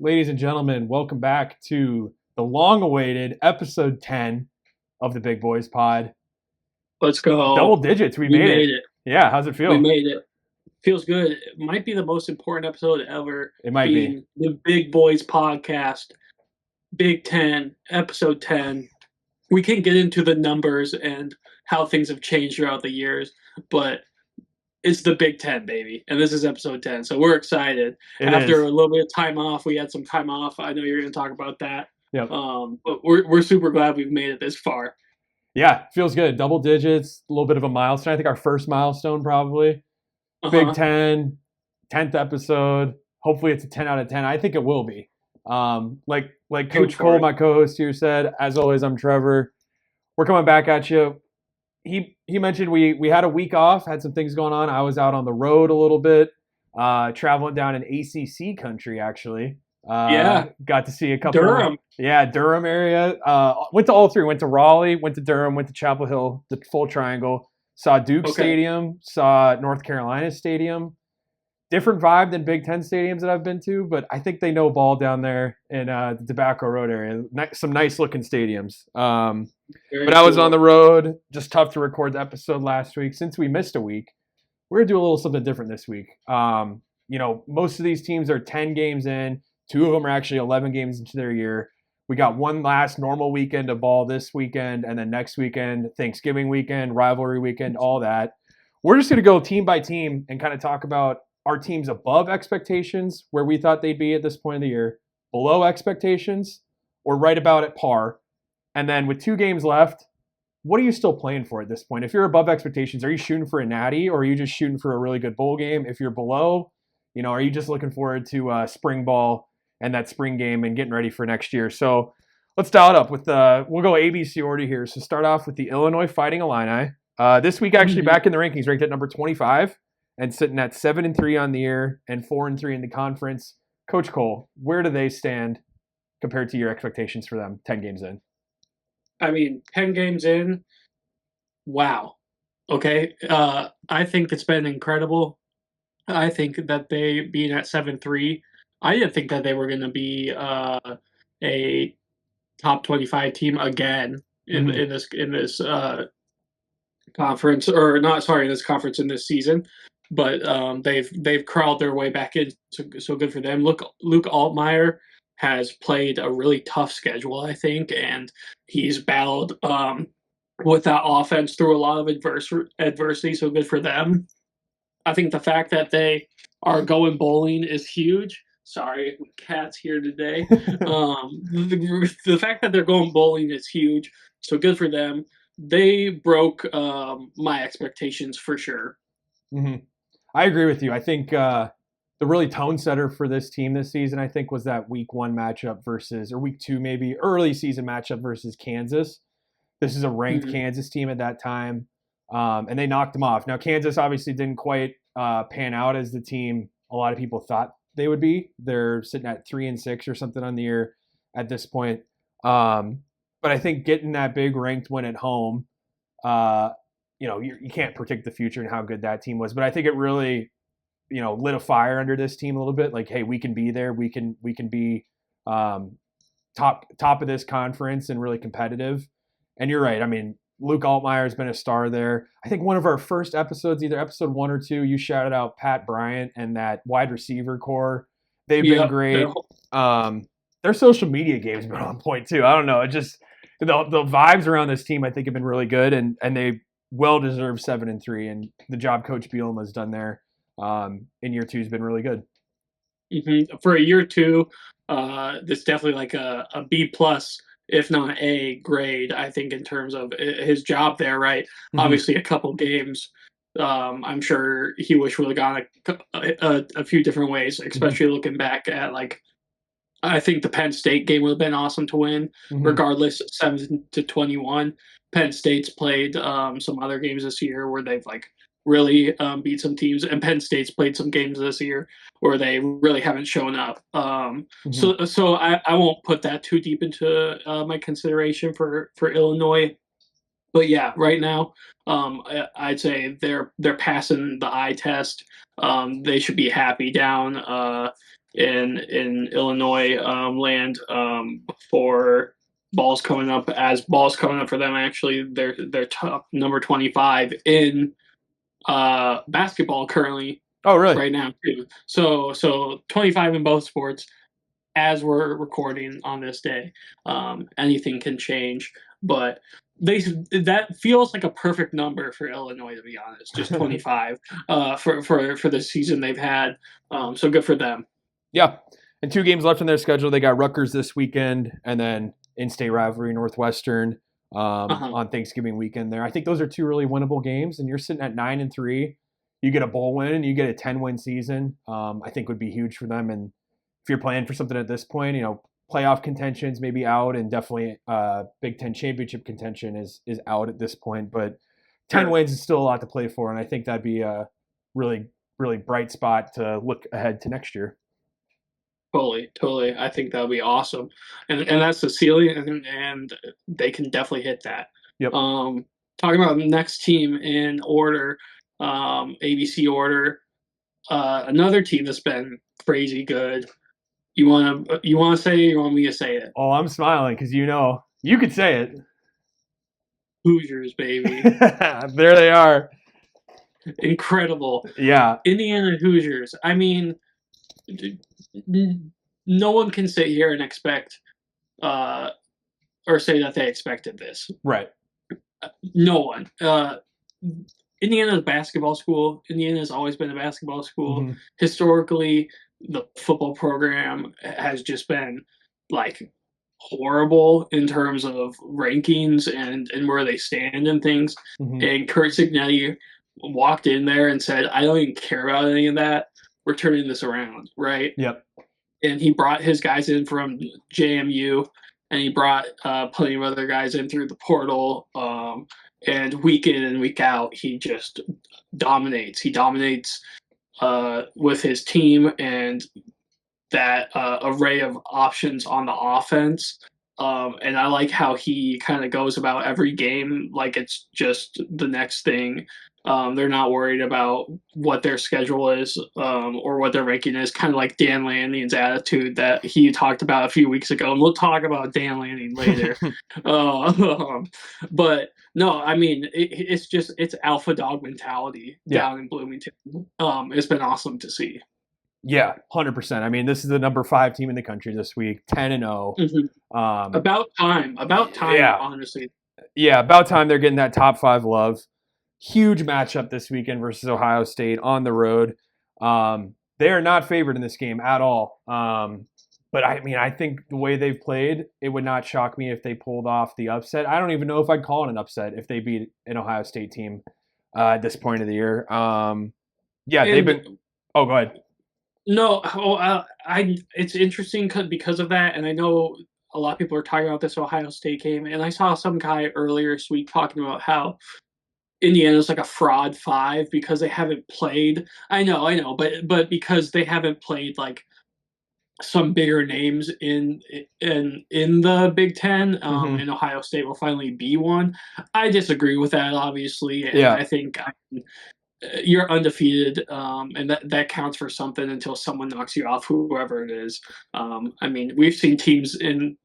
ladies and gentlemen, welcome back to the long-awaited episode 10 of the Big Boys Pod. Let's go. Double digits, we We made it. made it. Yeah, how's it We feel? made it. Feels good. It might be the most important episode ever. It might be. Being the Big Boys Podcast, Big 10, episode 10. We can get into the numbers and how things have changed throughout the years, but it's the Big 10, baby. And this is episode 10. So we're excited. It After is. a little bit of time off, we had some time off. I know you're going to talk about that. Yep. But we're super glad we've made it this far. Yeah, feels good. Double digits, a little bit of a milestone. I think our first milestone probably. Big 10, 10th episode. Hopefully it's a 10 out of 10. I think it will be. Like Coach Cole, my co-host here, said, as always, I'm Trevor. We're coming back at you. He mentioned we had a week off, had some things going on. I was out on the road a little bit, traveling down in ACC country, actually. Got to see a couple. Durham. Durham area. Went to all three. Went to Raleigh, went to Durham, went to Chapel Hill, the full triangle. Saw Duke Stadium, saw North Carolina Stadium. Different vibe than Big Ten stadiums that I've been to, but I think they know ball down there in the Tobacco Road area. Some nice looking stadiums. But I was on the road, just tough to record the episode last week. Since we missed a week, we're going to do a little something different this week. Most of these teams are 10 games in. 2 of them are actually 11 games into their year. We got one last normal weekend of ball this weekend, and then next weekend, Thanksgiving weekend, rivalry weekend, all that. We're just going to go team by team and kind of talk about our teams above expectations, where we thought they'd be at this point of the year, below expectations, or right about at par. And then with 2 games left, what are you still playing for at this point? If you're above expectations, are you shooting for a natty, or are you just shooting for a really good bowl game? If you're below, are you just looking forward to spring ball and that spring game and getting ready for next year? So let's dial it up with we'll go ABC order here. So start off with the Illinois Fighting Illini. This week actually back in the rankings, ranked at number 25 and sitting at 7-3 on the year and 4-3 in the conference. Coach Cole, where do they stand compared to your expectations for them 10 games in? I mean, 10 games in, wow. Okay. I think it's been incredible. I think that they being at 7-3, I didn't think that they were going to be a top 25 team again in this conference, or not, sorry, in this conference in this season. But they've crawled their way back in, so good for them. Luke Altmaier has played a really tough schedule, I think, and he's battled with that offense through a lot of adversity, so good for them. I think the fact that they are going bowling is huge. Sorry, cat's here today. The fact that they're going bowling is huge, so good for them. They broke my expectations for sure. Mm-hmm. I agree with you. I think the really tone setter for this team this season, I think, was that week 1 matchup versus, or week 2 maybe, early season matchup versus Kansas. This is a ranked Kansas team at that time, and they knocked them off. Now, Kansas obviously didn't quite pan out as the team a lot of people thought they would be. They're sitting at 3-6 or something on the year at this point. But I think getting that big ranked win at home, you can't predict the future and how good that team was, but I think it really, lit a fire under this team a little bit. Like, hey, we can be there. We can be top of this conference and really competitive. And you're right. I mean, Luke Altmaier has been a star there. I think one of our first episodes, either episode 1 or 2, you shouted out Pat Bryant and that wide receiver core. They've been great. Their social media game's been on point too. I don't know. It just the vibes around this team, I think, have been really good, and they well-deserved 7-3, and the job Coach Bielema has done there in year 2 has been really good. Mm-hmm. For a year 2, it's definitely like a B+, if not A grade, I think, in terms of his job there, right? Mm-hmm. Obviously, a couple games, I'm sure he wish would have gone a few different ways, especially looking back at, like, I think the Penn State game would have been awesome to win, regardless, 7-21. Penn State's played some other games this year where they've really beat some teams, and Penn State's played some games this year where they really haven't shown up. So I won't put that too deep into my consideration for Illinois. But yeah, right now, I'd say they're passing the eye test. They should be happy down in Illinois land for balls coming up for them. Actually, they're top number 25 in basketball currently Oh, really? right now too. So 25 in both sports as we're recording on this day. Anything can change, but that feels like a perfect number for Illinois, to be honest. Just 25 for the season they've had. So good for them. Yeah. And 2 games left in their schedule. They got Rutgers this weekend, and then in-state rivalry Northwestern on Thanksgiving weekend there. I think those are 2 really winnable games, and you're sitting at 9-3. You get a bowl win, and you get a 10-win season. I think would be huge for them. And if you're playing for something at this point, playoff contention's maybe out, and definitely Big Ten championship contention is out at this point. But 10 wins is still a lot to play for, and I think that'd be a really, really bright spot to look ahead to next year. Totally. I think that would be awesome, and that's the ceiling, and they can definitely hit that. Yep. Talking about the next team in order, ABC order, another team that's been crazy good. You want to say it, or you want me to say it? Oh, I'm smiling because you could say it. Hoosiers, baby. There they are. Incredible. Yeah. Indiana Hoosiers. I mean, no one can sit here and expect or say that they expected this. Right. No one. Indiana's a basketball school. Indiana's always been a basketball school. Mm-hmm. Historically, the football program has just been like horrible in terms of rankings and where they stand and things. Mm-hmm. And Kurt Signetti walked in there and said, I don't even care about any of that. We're turning this around, right? Yep. And he brought his guys in from JMU, and he brought plenty of other guys in through the portal. And week in and week out, he just dominates. He dominates with his team and that array of options on the offense. And I like how he kind of goes about every game like it's just the next thing. They're not worried about what their schedule is or what their ranking is, kind of like Dan Lanning's attitude that he talked about a few weeks ago. And we'll talk about Dan Lanning later. But no, I mean, it's alpha dog mentality down in Bloomington. It's been awesome to see. Yeah, 100%. I mean, this is the number 5 team in the country this week, 10-0. Mm-hmm. About time, yeah. Honestly. Yeah, about time they're getting that top 5 love. Huge matchup this weekend versus Ohio State on the road. They are not favored in this game at all. But I mean, I think the way they've played, it would not shock me if they pulled off the upset. I don't even know if I'd call it an upset if they beat an Ohio State team at this point of the year. They've been. Oh, go ahead. No, it's interesting because of that, and I know a lot of people are talking about this Ohio State game, and I saw some guy earlier this week talking about how Indiana's like a fraud 5 because they haven't played. I know, but because they haven't played like some bigger names in the Big Ten, and Ohio State will finally be one. I disagree with that, obviously, and I think you're undefeated, and that counts for something until someone knocks you off, whoever it is. I mean, we've seen teams in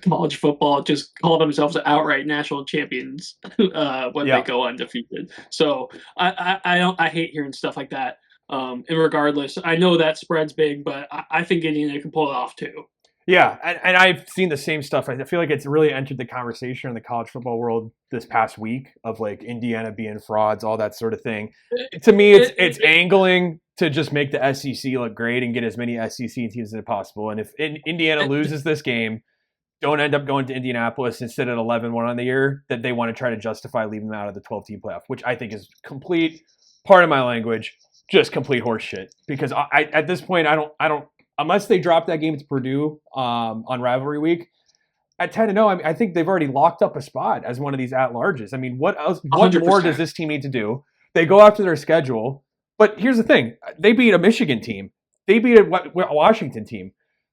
college football just call themselves outright national champions when they go undefeated. So I hate hearing stuff like that. And regardless, I know that spread's big, but I think Indiana can pull it off too. Yeah, and I've seen the same stuff. I feel like it's really entered the conversation in the college football world this past week of like Indiana being frauds, all that sort of thing. To me, it's angling to just make the SEC look great and get as many SEC teams as possible. And if Indiana loses this game, don't end up going to Indianapolis instead of 11-1 on the year, that they want to try to justify leaving them out of the 12-team playoff, which I think is complete, part of my language, just complete horse shit. Because I at this point, I don't. Unless they drop that game to Purdue on rivalry week, at 10-0, I think they've already locked up a spot as one of these at-larges. I mean, what else? What 100%. More does this team need to do? They go after their schedule. But here's the thing. They beat a Michigan team. They beat a Washington team.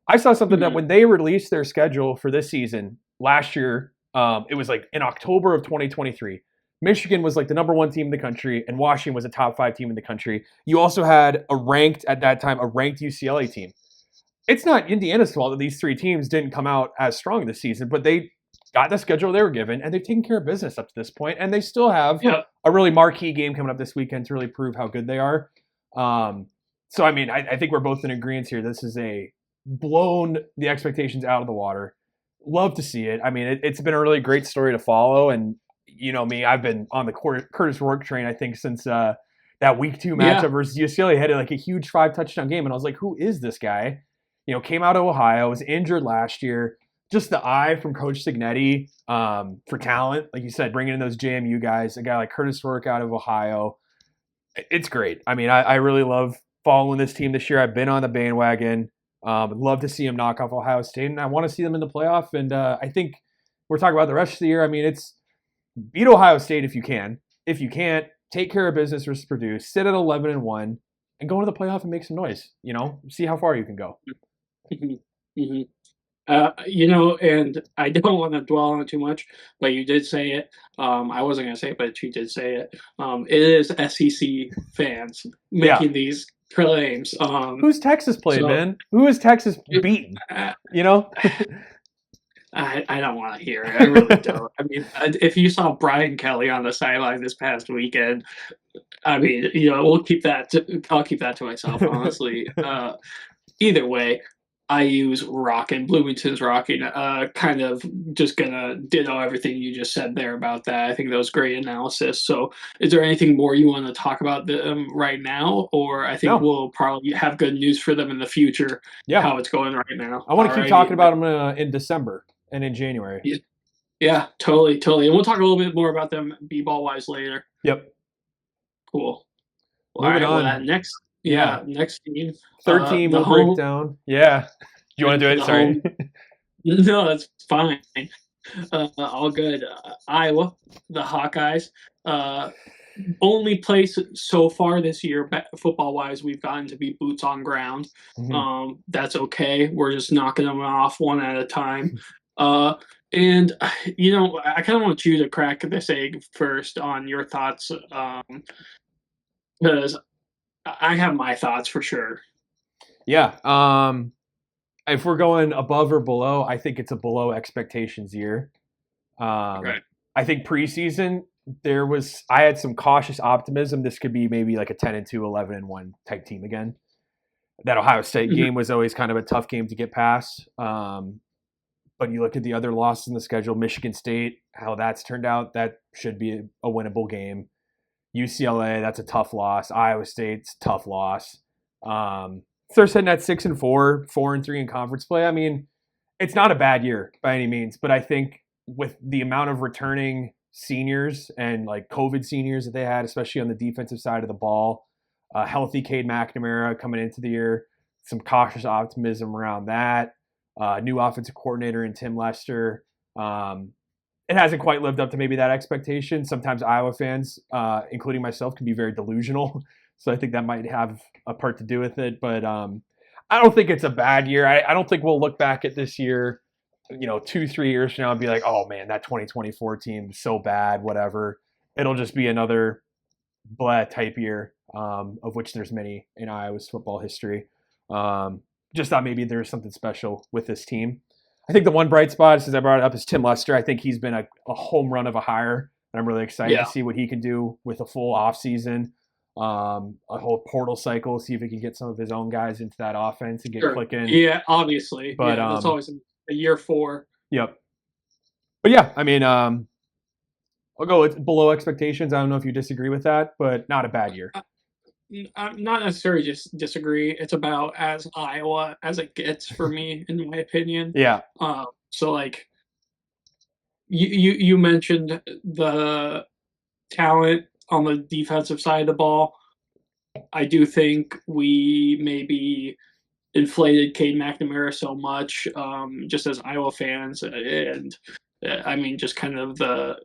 I saw something that when they released their schedule for this season last year, it was like in October of 2023. Michigan was like the number 1 team in the country, and Washington was a top 5 team in the country. You also had at that time, a ranked UCLA team. it's not Indiana's fault that these three teams didn't come out as strong this season, but they got the schedule they were given, and they've taken care of business up to this point, and they still have a really marquee game coming up this weekend to really prove how good they are. So, I mean, I think we're both in agreement here. This is blown the expectations out of the water. Love to see it. I mean, it's been a really great story to follow, and you know me, I've been on the Curtis Rourke train, I think, since that week 2 matchup versus UCLA. Had like a huge 5-touchdown game, and I was like, who is this guy? You know, came out of Ohio, was injured last year. Just the eye from Coach Signetti for talent. Like you said, bringing in those JMU guys, a guy like Curtis Rourke out of Ohio. It's great. I mean, I really love following this team this year. I've been on the bandwagon. I'd love to see them knock off Ohio State, and I want to see them in the playoff. And I think we're talking about the rest of the year. I mean, it's beat Ohio State if you can. If you can't, take care of business versus Purdue. Sit at 11-1 and go into the playoff and make some noise. You know, see how far you can go. Mm-hmm. You know, and I don't want to dwell on it too much, but you did say it. I wasn't going to say it, but you did say it. It is SEC fans making these claims. Who's Texas played, man? Who is Texas beaten? You know? I don't want to hear it. I really don't. I mean, if you saw Brian Kelly on the sideline this past weekend, I mean, you know, I'll keep that to myself, honestly. Either way, IU's rocking, Bloomington's rocking. Kind of just gonna ditto everything you just said there about that. I think that was great analysis. So, is there anything more you want to talk about them right now, or I think we'll probably have good news for them in the future? Yeah, how it's going right now. I want to keep talking about them in December and in January. Yeah, totally, and we'll talk a little bit more about them b-ball wise later. Yep. Cool. Well, moving on. Well, next. Yeah, next team. Third team we'll break down. Yeah. Do you want to do it? Sorry. No, that's fine. All good. Iowa, the Hawkeyes. Only place so far this year, football-wise, we've gotten to be boots on ground. Mm-hmm. That's okay. We're just knocking them off one at a time. And, you know, I kind of want you to crack this egg first on your thoughts, because I have my thoughts for sure. Yeah. If we're going above or below, I think it's a below expectations year. Right. I think preseason I had some cautious optimism. This could be maybe like a 10-2, 11-1 type team again. That Ohio State game was always kind of a tough game to get past. But you look at the other losses in the schedule, Michigan State, how that's turned out, that should be a winnable game. UCLA, that's a tough loss. Iowa State's a tough loss. They're sitting at 6-4, 4-3 in conference play. I mean, it's not a bad year by any means, but I think with the amount of returning seniors and like COVID seniors that they had, especially on the defensive side of the ball, healthy Cade McNamara coming into the year, some cautious optimism around that. New offensive coordinator in Tim Lester. It hasn't quite lived up to maybe that expectation. Sometimes Iowa fans, including myself, can be very delusional. So I think that might have a part to do with it. But I don't think it's a bad year. I don't think we'll look back at this year, 2-3 years from now and be like, oh man, that 2024 team is so bad, whatever. It'll just be another blah type year, of which there's many in Iowa's football history. Just thought maybe there's something special with this team. I think the one bright spot, since I brought it up, is Tim Lester. I think he's been a home run of a hire, and I'm really excited to see what he can do with a full offseason, a whole portal cycle, see if he can get some of his own guys into that offense and get clicking. Yeah, obviously. But that's always a year 4. Yep. But yeah, I mean, I'll go with below expectations. I don't know if you disagree with that, but not a bad year. I'm not necessarily just disagree. It's about as Iowa as it gets for me, in my opinion. Yeah. So like you mentioned the talent on the defensive side of the ball. I do think we maybe inflated Cade McNamara so much, just as Iowa fans, and I mean, just kind of I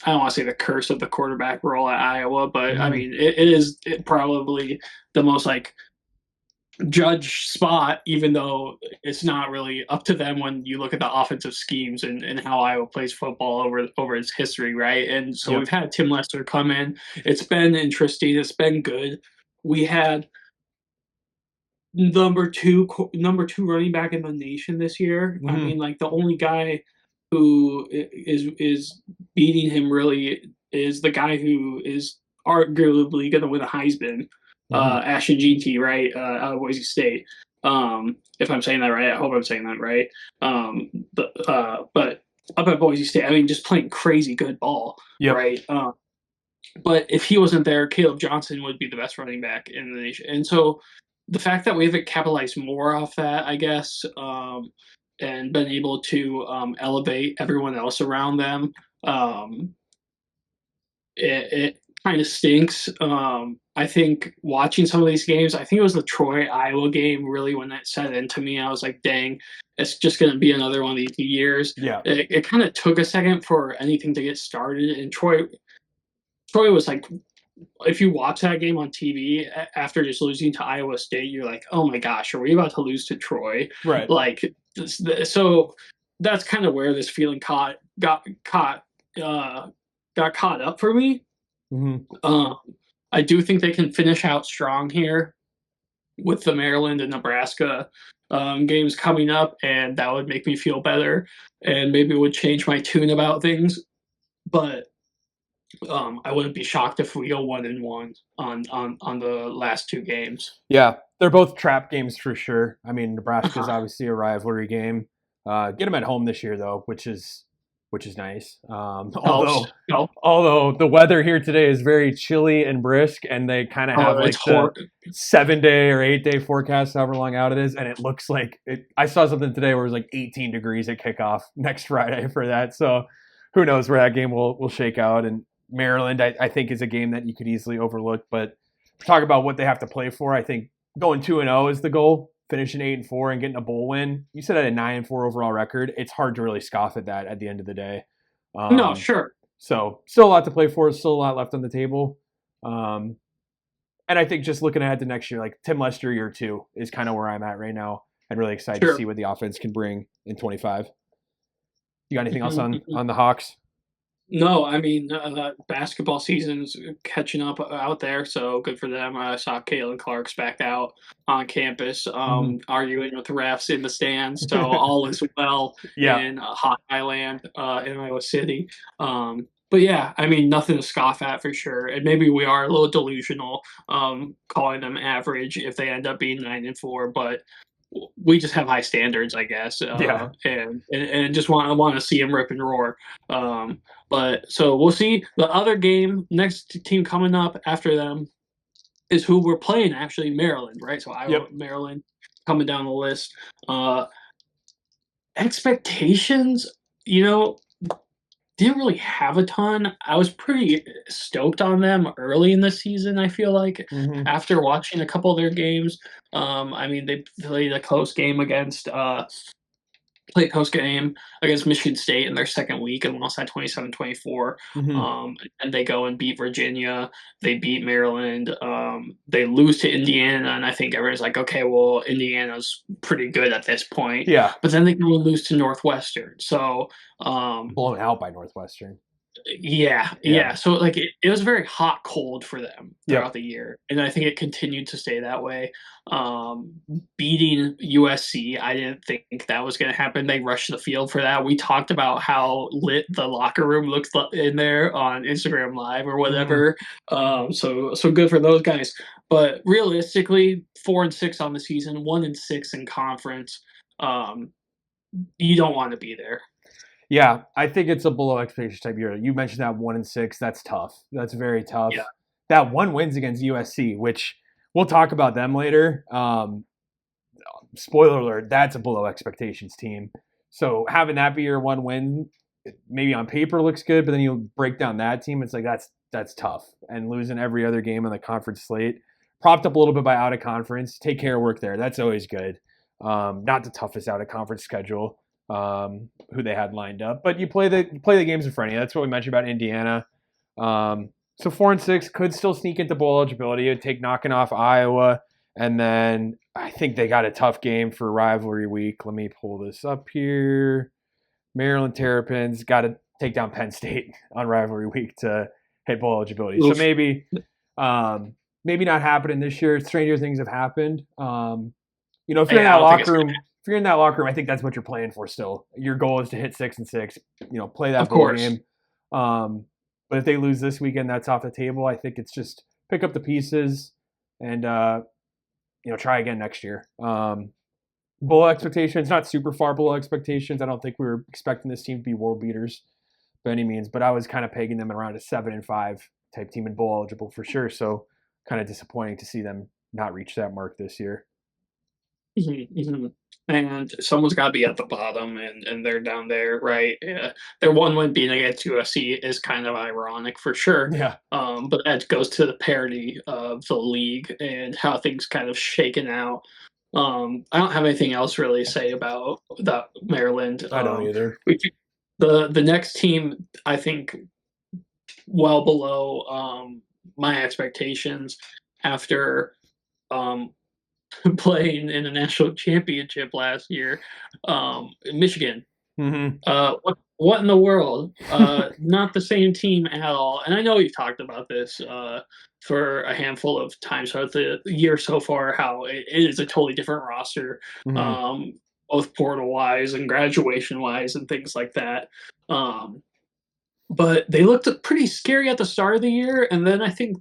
don't want to say the curse of the quarterback role at Iowa, but I mean, it is probably the most like judge spot, even though it's not really up to them when you look at the offensive schemes and how Iowa plays football over its history, right? And so we've had Tim Lester come in. It's been interesting. It's been good. We had number two running back in the nation this year. I Mm-hmm. mean, like the only guy who is beating him really is the guy who is arguably going to win a Heisman, Mm-hmm. Ashton Jeanty, right, out of Boise State. If I'm saying that right, I hope I'm saying that right. But up at Boise State, I mean, just playing crazy good ball, Yep. right? But if he wasn't there, Caleb Johnson would be the best running back in the nation. And so the fact that we haven't capitalized more off that, I guess, and been able to elevate everyone else around them, um, it kind of stinks. I think watching some of these games, I think it was the Troy Iowa game really when that set into me. I was like, dang, it's just going to be another one of these years. Yeah. It kind of took a second for anything to get started, and Troy was like, if you watch that game on TV after just losing to Iowa State, you're like, oh my gosh, are we about to lose to Troy? Right. Like, so that's kind of where this feeling got caught up for me. Mm-hmm. I do think they can finish out strong here with the Maryland and Nebraska games coming up, and that would make me feel better, and maybe it would change my tune about things. But I wouldn't be shocked if we go 1-1 on the last two games. Yeah, they're both trap games for sure. I mean, Nebraska's obviously a rivalry game. Get them at home this year though, which is nice. Although the weather here today is very chilly and brisk, and they kind of have like the 7-day or 8-day forecast, however long out it is, and it looks like it. I saw something today where it was like 18 degrees at kickoff next Friday for that. So who knows where that game will shake out. And Maryland, I think, is a game that you could easily overlook. But talk about what they have to play for. I think going 2-0 is the goal. Finishing 8-4 and getting a bowl win. You said at a 9-4 overall record. It's hard to really scoff at that at the end of the day. No, sure. So still a lot to play for. Still a lot left on the table. And I think just looking ahead to next year, like Tim Lester year 2 is kind of where I'm at right now. I'm really excited to see what the offense can bring in 25. You got anything else on the Hawks? No, I mean, basketball season's catching up out there, so good for them. I saw Caitlin Clark's back out on campus, arguing with the refs in the stands, so all is well in Hot Island, in Iowa City. But yeah, I mean, nothing to scoff at for sure. And maybe we are a little delusional, calling them average if they end up being 9-4, but we just have high standards, I guess. And just want to see him rip and roar. But so we'll see. The other game, next team coming up after them, is who we're playing. Actually, Maryland, right? So Iowa, Maryland, coming down the list. Expectations, didn't really have a ton. I was pretty stoked on them early in the season, I feel like, after watching a couple of their games. I mean, they played a close game against Michigan State in their second week and lost that 27-24. And they go and beat Virginia. They beat Maryland. They lose to Indiana, and I think everyone's like, okay, well, Indiana's pretty good at this point. Yeah. But then they go and lose to Northwestern. So blown out by Northwestern. Yeah. So like it was very hot cold for them throughout the year, and I think it continued to stay that way. Beating USC, I didn't think that was going to happen. They rushed the field for that. We talked about how lit the locker room looked in there on Instagram Live or whatever. So good for those guys. But realistically, 4-6 on the season, 1-6 in conference. You don't want to be there. Yeah, I think it's a below expectation type year. You mentioned that 1-6. That's tough. That's very tough. Yeah. That one wins against USC, which we'll talk about them later. Spoiler alert, that's a below expectations team. So having that be your one win, maybe on paper looks good, but then you break down that team, it's like that's tough. And losing every other game on the conference slate, propped up a little bit by out of conference. Take care of work there. That's always good. Not the toughest out of conference schedule. Who they had lined up, but you play the games in front of you. That's what we mentioned about Indiana. So 4-6 could still sneak into bowl eligibility. It'd take knocking off Iowa, and then I think they got a tough game for rivalry week. Let me pull this up here. Maryland Terrapins got to take down Penn State on rivalry week to hit bowl eligibility. Oof. So maybe not happening this year. Stranger things have happened. If you're in Yeah, I that don't think it's locker gonna. room, I think that's what you're playing for still. Your goal is to hit 6-6, play that Of bowl course. game. But if they lose this weekend, that's off the table. I think it's just pick up the pieces and try again next year. Bowl expectations, not super far below expectations. I don't think we were expecting this team to be world beaters by any means, but I was kind of pegging them around a 7-5 type team and bowl eligible for sure. So kind of disappointing to see them not reach that mark this year. And someone's got to be at the bottom, and they're down there, right? Yeah. Their one win being against USC is kind of ironic for sure. Yeah. But that goes to the parity of the league and how things kind of shaken out. I don't have anything else really to say about that Maryland. I don't either. The next team, I think, well below my expectations after playing in a national championship last year, Michigan. Mm-hmm. What in the world? Not the same team at all. And I know you've talked about this for a handful of times throughout the year so far, how it is a totally different roster, both portal wise and graduation wise and things like that. But they looked pretty scary at the start of the year, and then I think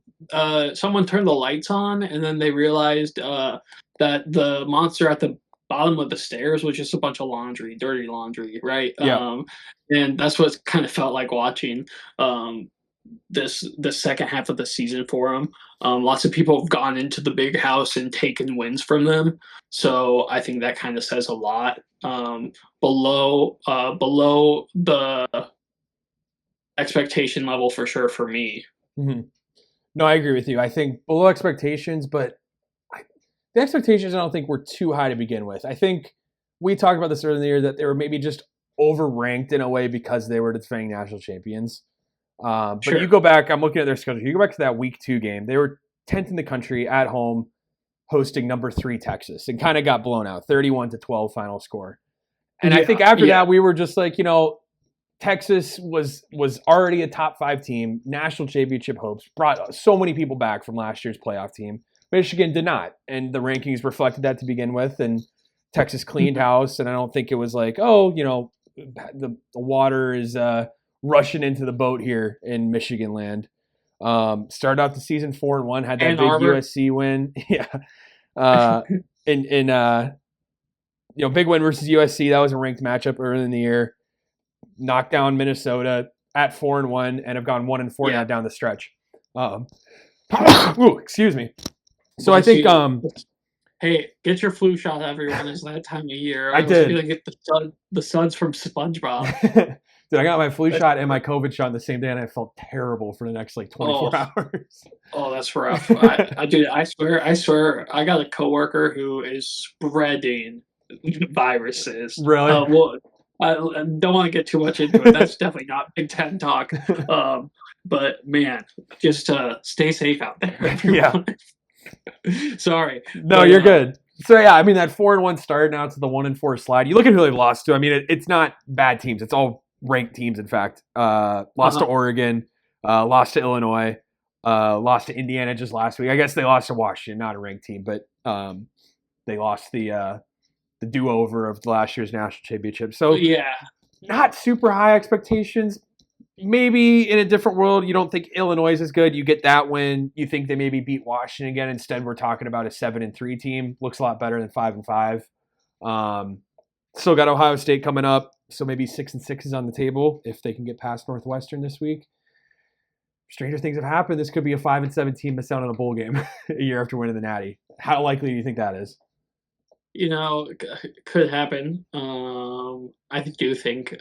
someone turned the lights on, and then they realized that the monster at the bottom of the stairs was just a bunch of laundry, dirty laundry, right? Yeah. And that's what it kind of felt like watching the second half of the season for them. Lots of people have gone into the big house and taken wins from them, so I think that kind of says a lot. Below the expectation level for sure for me. Mm-hmm. No, I agree with you. I think below expectations, but the expectations I don't think were too high to begin with. I think we talked about this earlier in the year that they were maybe just overranked in a way because they were defending national champions. But Sure. You go back, I'm looking at their schedule. You go back to that week 2 game. They were 10th in the country at home hosting number 3 Texas and kind of got blown out, 31-12 final score. And I think after that, we were just like, Texas was already a top 5 team, national championship hopes, brought so many people back from last year's playoff team. Michigan did not, and the rankings reflected that to begin with, and Texas cleaned house, and I don't think it was like, the water is rushing into the boat here in Michigan land. Started out the season 4-1, had that big USC win. Yeah. Big win versus USC. That was a ranked matchup early in the year. Knocked down Minnesota at 4-1 and have gone 1-4 now down the stretch. Excuse me. So I think hey, get your flu shot, everyone. It's that time of year. I did. Feeling get the suds from SpongeBob. Dude, I got my flu shot and my COVID shot the same day, and I felt terrible for the next 24 hours. Oh, that's rough. I swear, I got a coworker who is spreading viruses. Really? I don't want to get too much into it. That's definitely not Big Ten talk. But man, just stay safe out there, everyone. Yeah. Sorry. No, you're good. So yeah, I mean that 4-1 start now to the 1-4 slide. You look at who they've lost to. I mean, it's not bad teams. It's all ranked teams. In fact, lost to Oregon, lost to Illinois, lost to Indiana just last week. I guess they lost to Washington, not a ranked team, but they lost the do-over of last year's national championship. So yeah, not super high expectations. Maybe in a different world, you don't think Illinois is as good. You get that win. You think they maybe beat Washington again. Instead, we're talking about a 7-3 team. Looks a lot better than 5-5. Still got Ohio State coming up, so maybe 6-6 is on the table if they can get past Northwestern this week. Stranger things have happened. This could be a 5-7 team miss out on a bowl game a year after winning the Natty. How likely do you think that is? Could happen. I do think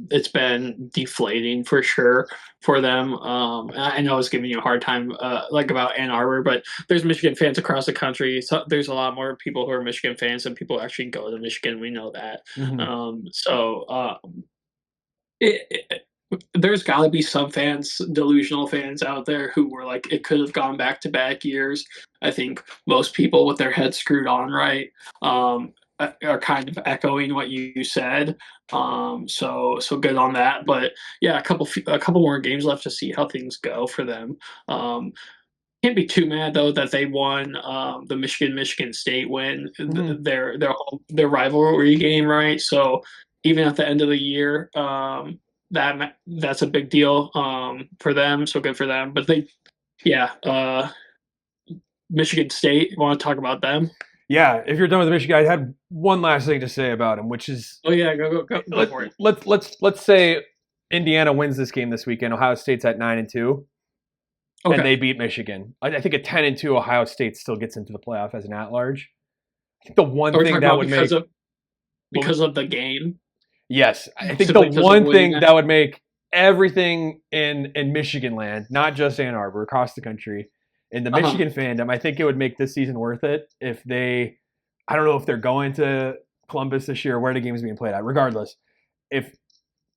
it's been deflating for sure for them. I know I was giving you a hard time about Ann Arbor, but there's Michigan fans across the country. So there's a lot more people who are Michigan fans than people who actually go to Michigan. We know that. Mm-hmm. There's got to be some fans, delusional fans out there who were like, it could have gone back-to-back years. I think most people with their heads screwed on right are kind of echoing what you said. So good on that. But yeah, a couple more games left to see how things go for them. Can't be too mad though that they won the Michigan State win, Mhm. their rivalry game, right? So even at the end of the year, that's a big deal for them. So good for them. But yeah, Michigan State. Want to talk about them? Yeah, if you're done with Michigan, I had one last thing to say about him, which is Oh yeah, go for it. let's say Indiana wins this game this weekend. Ohio State's at 9-2, and Okay. they beat Michigan. I think at 10-2, Ohio State still gets into the playoff as an at-large. I think the one Are we thing talking that about would make because of the game? yes, I think the Simply because of one winning thing that? that would make everything in Michigan land, not just Ann Arbor, across the country, in the Uh-huh. Michigan fandom, I think it would make this season worth it if they. I don't know if they're going to Columbus this year, where the game's being played at. Regardless, if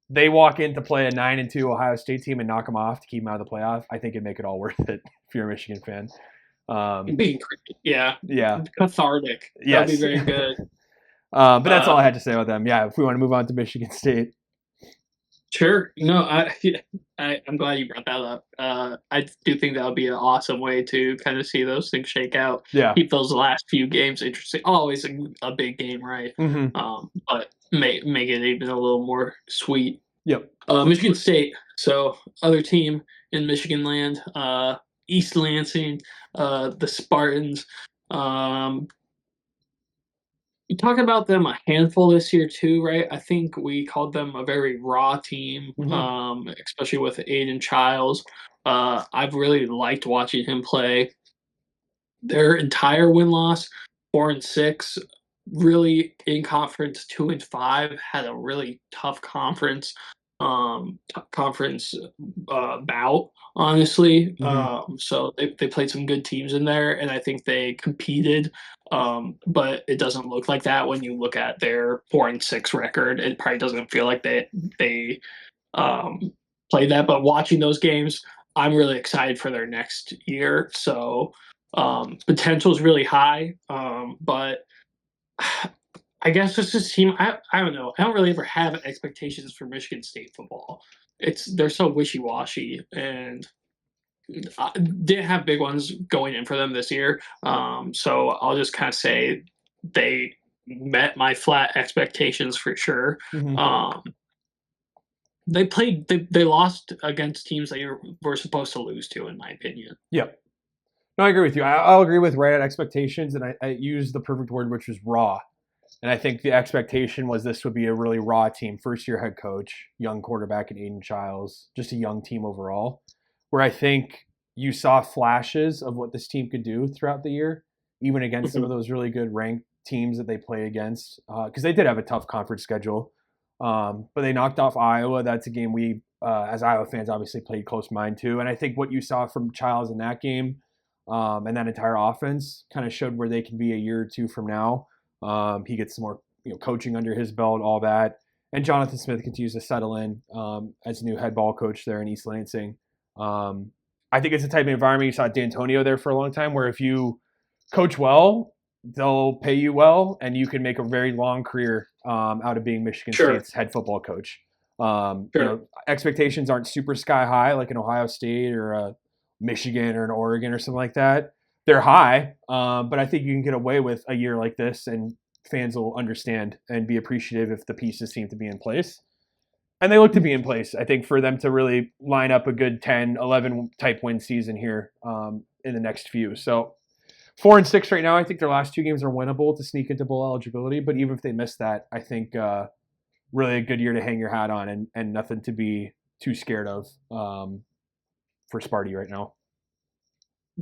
they walk in to play a 9-2 Ohio State team and knock them off to keep them out of the playoff, I think it'd make it all worth it if you're a Michigan fan. Being yeah, Yeah. cathartic. That would be Yes. very good. But that's all Uh, I had to say about them. Yeah, if we want to move on to Michigan State. Sure. No, I'm glad you brought that up. I do think that would be an awesome way to kind of see those things shake out. Yeah. Keep those last few games interesting. Always a big game, right? Mm-hmm. But make it even a little more sweet. Yep. Michigan State. So other team in Michigan land. East Lansing. The Spartans. Um, you talk about them a handful this year too, right? I think we called them a very raw team, Mm-hmm. especially with Aiden Childs. I've really liked watching him play. Their entire win loss, 4-6, really in conference 2-5, had a really tough conference bout, honestly. Mm-hmm. So they played some good teams in there, and I think they competed. But it doesn't look like that when you look at their 4-6 record. It probably doesn't feel like they um, played that. But watching those games, I'm really excited for their next year. So potential is really high. But I guess this is team. I don't know. I don't really ever have expectations for Michigan State football. They're so wishy washy, and I didn't have big ones going in for them this year. So I'll just kind of say they met my flat expectations for sure. Mm-hmm. Um, they lost against teams that you were supposed to lose to, in my opinion. Yep. No, I agree with you. I'll agree with right at expectations, and I used the perfect word, which was raw. And I think the expectation was this would be a really raw team. First year head coach, young quarterback in Aiden Childs, just a young team overall. Where I think you saw flashes of what this team could do throughout the year, even against some of those really good ranked teams that they play against. Because they did have a tough conference schedule. But they knocked off Iowa. That's a game we, as Iowa fans, obviously played close mind to. And I think what you saw from Childs in that game and that entire offense kind of showed where they can be a year or two from now. He gets some more coaching under his belt, all that. And Jonathan Smith continues to settle in as new head ball coach there in East Lansing. I think it's the type of environment you saw D'Antonio there for a long time, where if you coach well, they'll pay you well, and you can make a very long career out of being Michigan Sure, State's head football coach. sure. Expectations aren't super sky high like an Ohio State or a Michigan or an Oregon or something like that. They're high, but I think you can get away with a year like this, and fans will understand and be appreciative if the pieces seem to be in place. And they look to be in place, I think, for them to really line up a good 10, 11 type win season here in the next few. So 4-6 right now. I think their last two games are winnable to sneak into bowl eligibility. But even if they miss that, I think really a good year to hang your hat on and nothing to be too scared of for Sparty right now.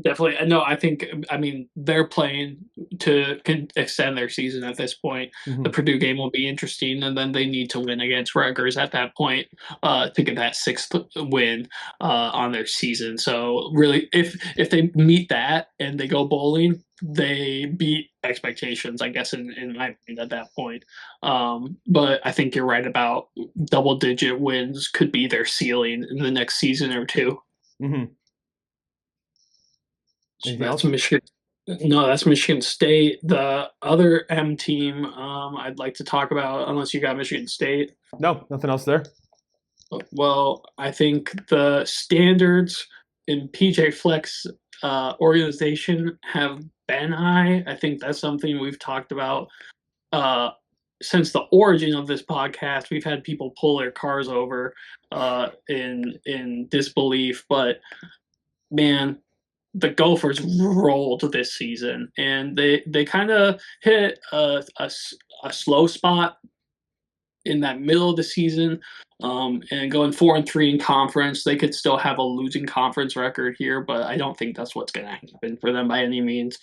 Definitely. No, I mean, they're playing to extend their season at this point. Mm-hmm. The Purdue game will be interesting, and then they need to win against Rutgers at that point to get that sixth win on their season. So, really, if they meet that and they go bowling, they beat expectations, I guess, in my opinion, at that point. But I think you're right about double-digit wins could be their ceiling in the next season or two. Mm-hmm. Anything That's else? Michigan. No, that's Michigan State. The other M team I'd like to talk about, unless you got Michigan State. No, nothing else there. Well, I think the standards in PJ Fleck's organization have been high. I think that's something we've talked about since the origin of this podcast. We've had people pull their cars over in disbelief, but man, the Gophers rolled this season, and they kind of hit a slow spot in that middle of the season, and going 4-3 in conference. They could still have a losing conference record here, but I don't think that's what's going to happen for them by any means.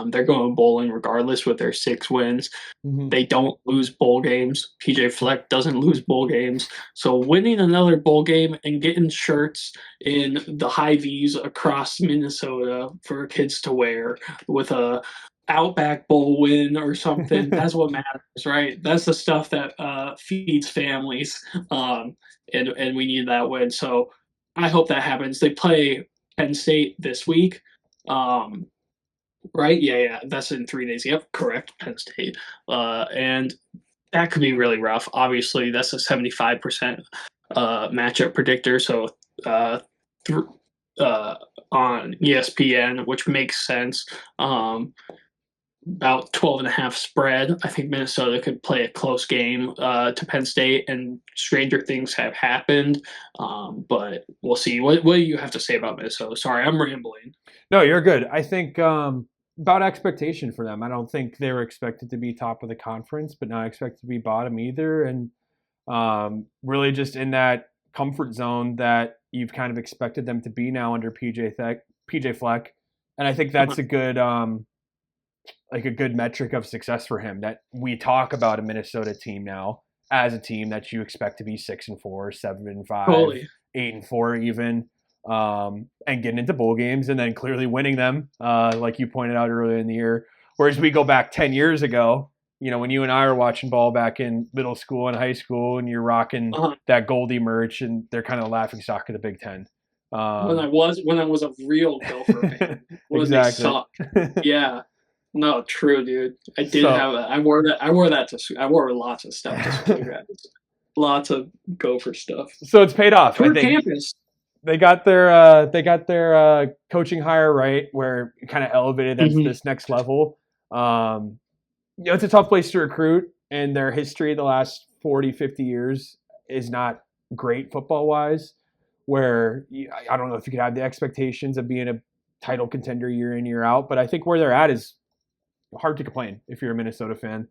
They're going bowling regardless with their 6 wins. Mm-hmm. They don't lose bowl games. PJ Fleck doesn't lose bowl games. So winning another bowl game and getting shirts in the Hy-Vees across Minnesota for kids to wear with a Outback Bowl win or something, that's what matters, right? That's the stuff that feeds families, and we need that win. So I hope that happens. They play Penn State this week, right? Yeah, that's in 3 days. Yep, correct, Penn State, and that could be really rough. Obviously, that's a 75% matchup predictor, so on ESPN, which makes sense. About 12.5 spread. I think Minnesota could play a close game to Penn State, and stranger things have happened. But we'll see. What do you have to say about Minnesota? Sorry, I'm rambling. No, you're good. I think about expectation for them. I don't think they were expected to be top of the conference, but not expected to be bottom either. And really just in that comfort zone that you've kind of expected them to be now under PJ Fleck. And I think that's a good like a good metric of success for him, that we talk about a Minnesota team now as a team that you expect to be 6-4, 7-5, Totally. 8-4 even, and getting into bowl games and then clearly winning them, like you pointed out earlier in the year. Whereas we go back 10 years ago, you know, when you and I were watching ball back in middle school and high school, and you're rocking that Goldie merch, and they're kind of laughing stock of the Big Ten. When I was a real Gopher fan, when exactly. they sucked. Yeah. No, true, dude. I did have that. I wore that. I wore lots of stuff to school. Lots of Gopher stuff. So it's paid off. For campus. They got their coaching hire right, where it kind of elevated them to this next level. You know, it's a tough place to recruit, and their history the last 40, 50 years is not great football-wise, where I don't know if you could have the expectations of being a title contender year in, year out, but I think where they're at is hard to complain if you're a Minnesota fan.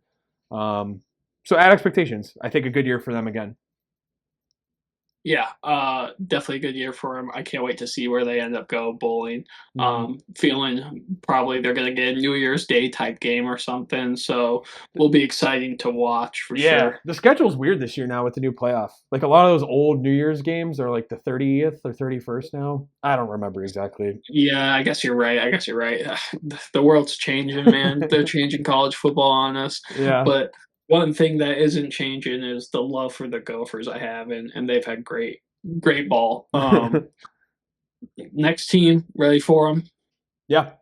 So add expectations. I think a good year for them again. Yeah, definitely a good year for them. I can't wait to see where they end up bowling. Feeling probably they're going to get a New Year's Day type game or something. So will be exciting to watch for sure. The schedule's weird this year now with the new playoff. Like a lot of those old New Year's games are like the 30th or 31st now. I don't remember exactly. Yeah, I guess you're right. The world's changing, man. They're changing college football on us. Yeah. But one thing that isn't changing is the love for the Gophers I have, and they've had great ball. Next team, ready for them? Yeah.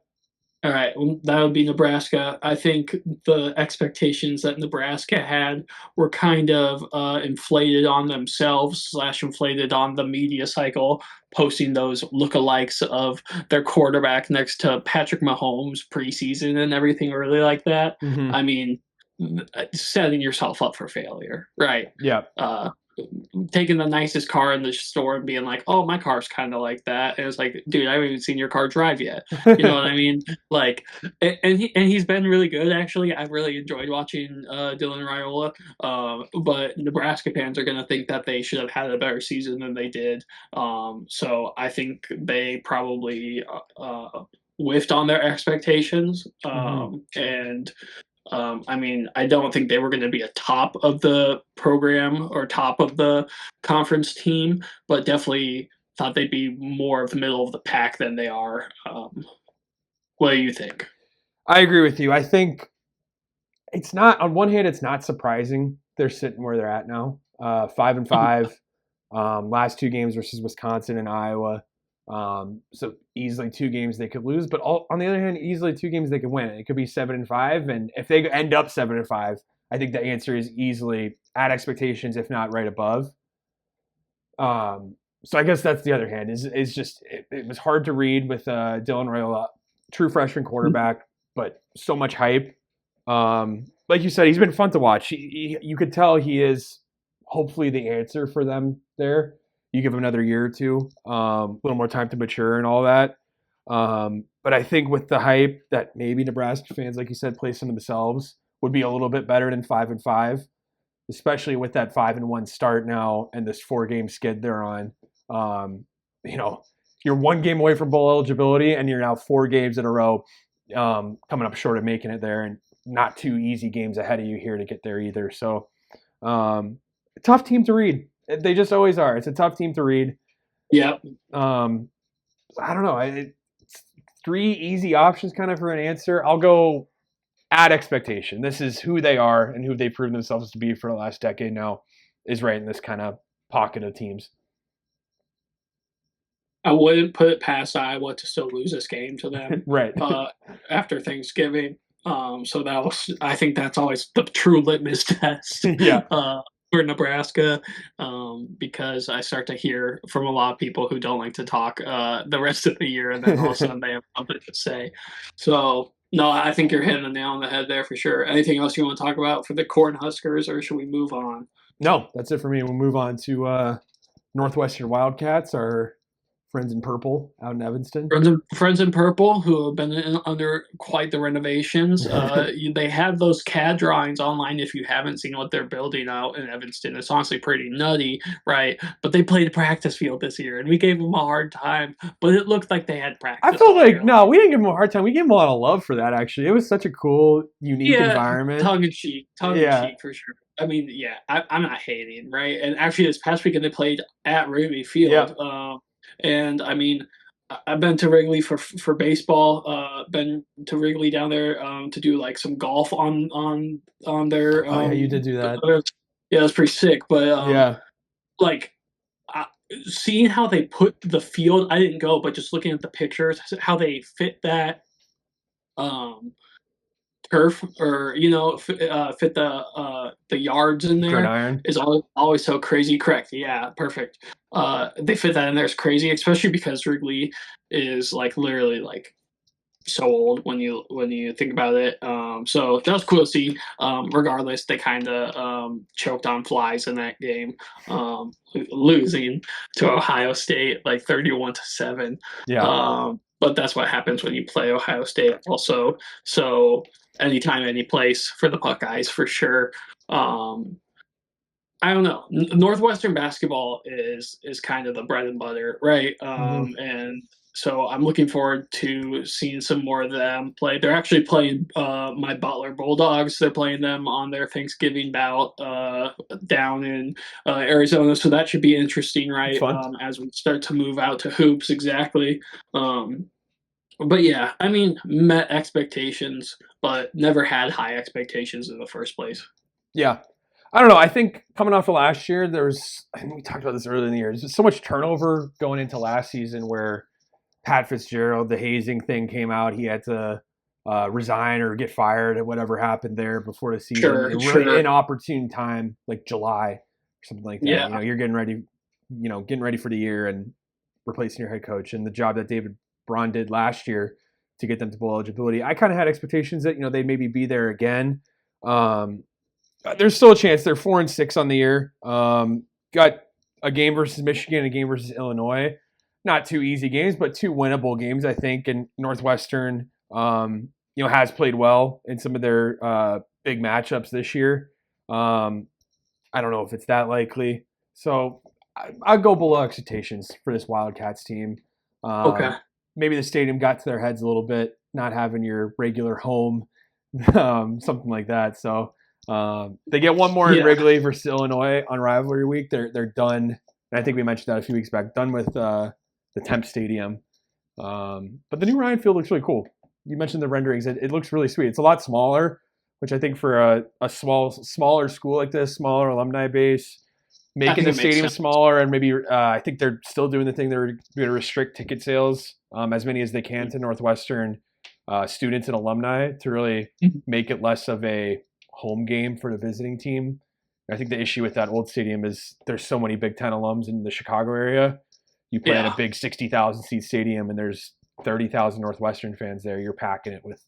All right, that would be Nebraska. I think the expectations that Nebraska had were kind of inflated on themselves / inflated on the media cycle, posting those lookalikes of their quarterback next to Patrick Mahomes preseason and everything really like that. I mean, setting yourself up for failure, right? Yeah. Taking the nicest car in the store and being like, "Oh, my car's kind of like that," and it's like, dude, I haven't even seen your car drive yet. You know what I mean? Like, and he's been really good actually. I've really enjoyed watching Dylan Raiola. But Nebraska fans are gonna think that they should have had a better season than they did. So I think they probably whiffed on their expectations. And I mean, I don't think they were going to be a top of the program or top of the conference team, but definitely thought they'd be more of the middle of the pack than they are. What do you think? I agree with you. I think it's not, on one hand, it's not surprising they're sitting where they're at now. 5-5. Last 2 games versus Wisconsin and Iowa. So easily 2 games they could lose, but on the other hand, easily 2 games they could win. It could be 7-5, and if they end up 7-5, I think the answer is easily at expectations, if not right above. So I guess that's the other hand. Is just it was hard to read with Dylan Raiola, true freshman quarterback, but so much hype. Like you said, he's been fun to watch. You could tell he is hopefully the answer for them there. You give him another year or two, a little more time to mature and all that. But I think with the hype that maybe Nebraska fans, like you said, place on themselves would be a little bit better than 5-5, especially with that 5-1 start now and this 4-game skid they're on. You're 1 game away from bowl eligibility, and you're now 4 games in a row coming up short of making it there, and not 2 easy games ahead of you here to get there either. So, tough team to read. They just always are. It's a tough team to read. Yeah. I don't know. It's 3 easy options kind of for an answer. I'll go at expectation. This is who they are and who they've proven themselves to be for the last decade now, is right in this kind of pocket of teams. I wouldn't put it past Iowa to still lose this game to them right. After Thanksgiving. So I think that's always the true litmus test. Yeah. For Nebraska, because I start to hear from a lot of people who don't like to talk the rest of the year, and then all of a sudden they have something to say. So, no, I think you're hitting the nail on the head there for sure. Anything else you want to talk about for the Cornhuskers, or should we move on? No, that's it for me. We'll move on to Northwestern Wildcats, our friends in purple out in Evanston. Friends in purple who have been under quite the renovations. They have those CAD drawings online if you haven't seen what they're building out in Evanston. It's honestly pretty nutty, right? But they played a practice field this year, and we gave them a hard time, but it looked like they had practice. I felt like, no, we didn't give them a hard time. We gave them a lot of love for that, actually. It was such a cool, unique environment. Tongue-in-cheek for sure. I mean, yeah, I'm not hating, right? And actually, this past weekend they played at Wrigley Field. Yeah. And I mean, I've been to Wrigley for baseball. Been to Wrigley down there to do like some golf on their. Yeah, you did do that. Yeah, it was pretty sick. But yeah, like seeing how they put the field, I didn't go, but just looking at the pictures, how they fit that turf, or fit the yards in there. Gridiron is always so crazy. Correct. Yeah, perfect. They fit that in there. It's crazy, especially because Wrigley is like literally like so old when you think about it. So that was cool to see. Regardless, they kind of choked on flies in that game, losing to Ohio State like 31-7. Yeah. But that's what happens when you play Ohio State also. So anytime, any place for the Buckeyes for sure. I don't know. Northwestern basketball is kind of the bread and butter, right? And so I'm looking forward to seeing some more of them play. They're actually playing my Butler Bulldogs. They're playing them on their Thanksgiving bout down in Arizona. So that should be interesting, right? As we start to move out to hoops, exactly. But yeah, I mean, met expectations, but never had high expectations in the first place. Yeah. I don't know. I think coming off of last year, I think we talked about this earlier in the year. There's just so much turnover going into last season where Pat Fitzgerald, the hazing thing came out. He had to resign or get fired at whatever happened there before the season. Really inopportune time, like July or something like that. Yeah. You're getting ready for the year and replacing your head coach. And the job that David Braun did last year to get them to bowl eligibility, I kind of had expectations that they'd maybe be there again. There's still a chance. They're 4-6 on the year. Got a game versus Michigan, a game versus Illinois. Not 2 easy games, but 2 winnable games, I think. And Northwestern, has played well in some of their big matchups this year. I don't know if it's that likely. So I'll go below expectations for this Wildcats team. Okay. Maybe the stadium got to their heads a little bit, not having your regular home, something like that. So they get one more in Wrigley versus Illinois on rivalry week. They're done. And I think we mentioned that a few weeks back. Done with the Temp Stadium. But the new Ryan Field looks really cool. You mentioned the renderings. It looks really sweet. It's a lot smaller, which I think for a smaller school like this, smaller alumni base, making the stadium smaller, and maybe I think they're still doing the thing. They're going to restrict ticket sales as many as they can to Northwestern students and alumni to really make it less of a home game for the visiting team. I think the issue with that old stadium is there's so many Big Ten alums in the Chicago area. You play at a big 60,000 seat stadium, and there's 30,000 Northwestern fans there. You're packing it with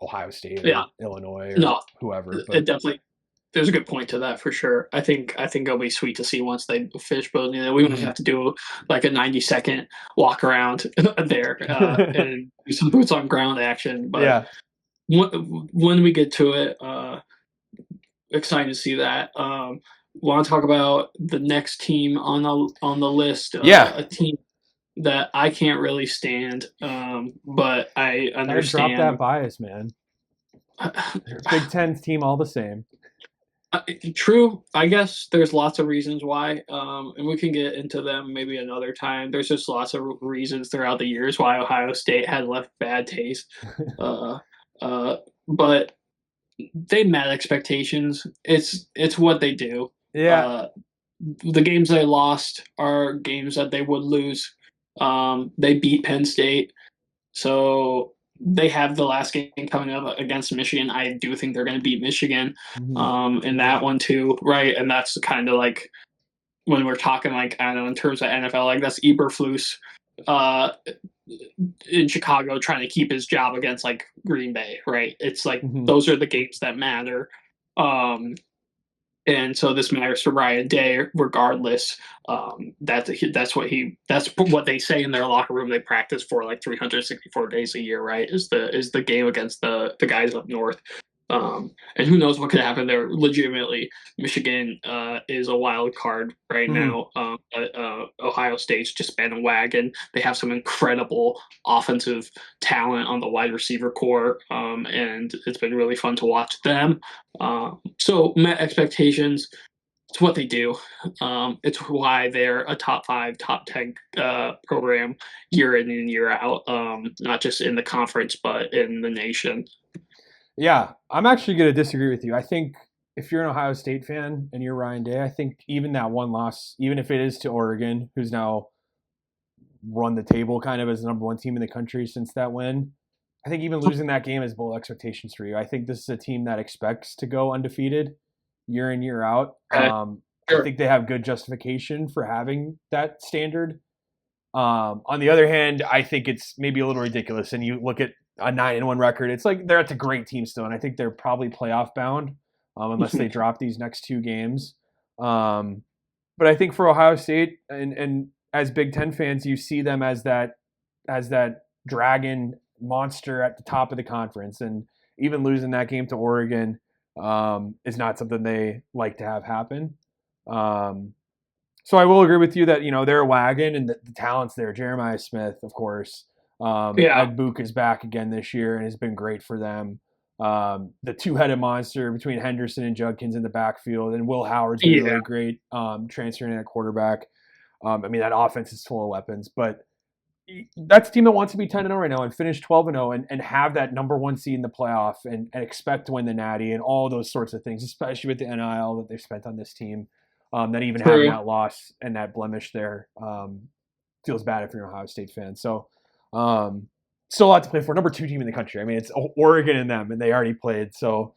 Ohio State or Illinois or whoever. But it definitely. There's a good point to that for sure. I think it'll be sweet to see once they finish building it. We might have to do like a 90-second walk around there and do some boots on ground action. But when we get to it, excited to see that. Want to talk about the next team on the list? A team that I can't really stand, but I understand. Drop that bias, man. Big Ten team, all the same. True. I guess there's lots of reasons why, and we can get into them maybe another time. There's just lots of reasons throughout the years why Ohio State had left bad taste. But they met expectations. It's what they do. Yeah. The games they lost are games that they would lose. They beat Penn State, so they have the last game coming up against Michigan. I do think they're going to beat Michigan in that one too, right? And that's kind of like when we're talking like, I don't know, in terms of NFL, like that's Eberflus in Chicago trying to keep his job against like Green Bay, right? It's like those are the games that matter. And so this matters for Ryan Day, regardless. That's what they say in their locker room. They practice for like 364 days a year, right? Is the game against the guys up north. And who knows what could happen there? Legitimately, Michigan is a wild card right now. Ohio State's just been a wagon. They have some incredible offensive talent on the wide receiver core, and it's been really fun to watch them. So met expectations. It's what they do. It's why they're a top 5, top 10 program year in and year out, not just in the conference, but in the nation. Yeah, I'm actually going to disagree with you. I think if you're an Ohio State fan and you're Ryan Day, I think even that one loss, even if it is to Oregon, who's now run the table kind of as the number 1 team in the country since that win, I think even losing that game is below expectations for you. I think this is a team that expects to go undefeated year in, year out. I think they have good justification for having that standard. On the other hand, I think it's maybe a little ridiculous. And you look at a 9-1 record, it's like that's a great team still, and I think they're probably playoff bound unless they drop these next 2 games. But I think for Ohio State and as Big Ten fans, you see them as that dragon monster at the top of the conference, and even losing that game to Oregon is not something they like to have happen. So I will agree with you that they're a wagon and the talent's there. Jeremiah Smith, of course. Ed Book is back again this year and has been great for them. The 2-headed monster between Henderson and Judkins in the backfield, and Will Howard's been really great transferring in at quarterback. That offense is full of weapons, but that's a team that wants to be 10-0 right now and finish 12-0 and have that number 1 seed in the playoff and expect to win the Natty and all those sorts of things, especially with the NIL that they've spent on this team. That even having that loss and that blemish there feels bad if you're an Ohio State fan. So still a lot to play for. Number 2 team in the country. It's Oregon and them, and they already played. So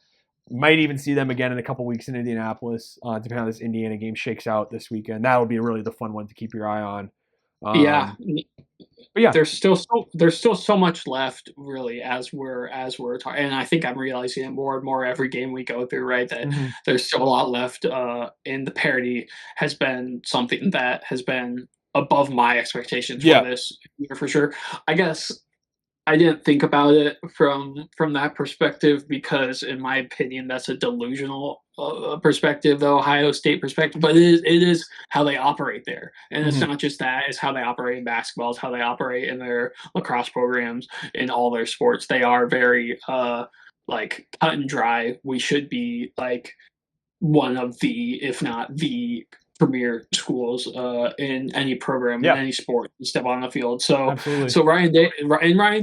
might even see them again in a couple weeks in Indianapolis, depending on how this Indiana game shakes out this weekend. That would be really the fun one to keep your eye on. But yeah, there's still so much left, really, as we're talking, and I think I'm realizing it more and more every game we go through, right? That there's still a lot left, and the parity has been something that has been above my expectations for this year, for sure. I guess I didn't think about it from that perspective because, in my opinion, that's a delusional perspective, the Ohio State perspective. But it is how they operate there, and it's not just that; it's how they operate in basketball, it's how they operate in their lacrosse programs, in all their sports. They are very like cut and dry. We should be like one of the, if not the premier schools in any program, in any sport, step on the field. So absolutely. So Ryan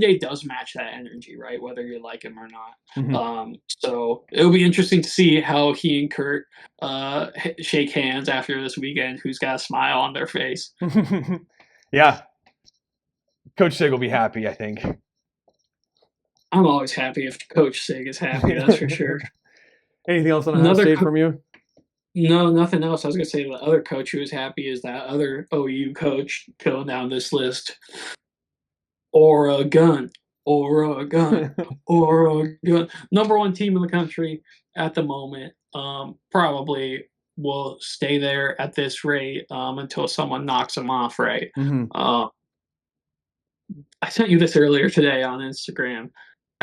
Day does match that energy, right? Whether you like him or not. So it'll be interesting to see how he and Kurt shake hands after this weekend. Who's got a smile on their face? Yeah. Coach Sig will be happy, I think. I'm always happy if Coach Sig is happy, that's for sure. Anything else on Ohio State from you? No, nothing else. I was gonna say the other coach who was happy is that other OU coach going down this list. Oregon, Oregon, Oregon. Number one team in the country at the moment. Probably will stay there at this rate until someone knocks them off. Right. Hmm. Uh, I sent you this earlier today on Instagram.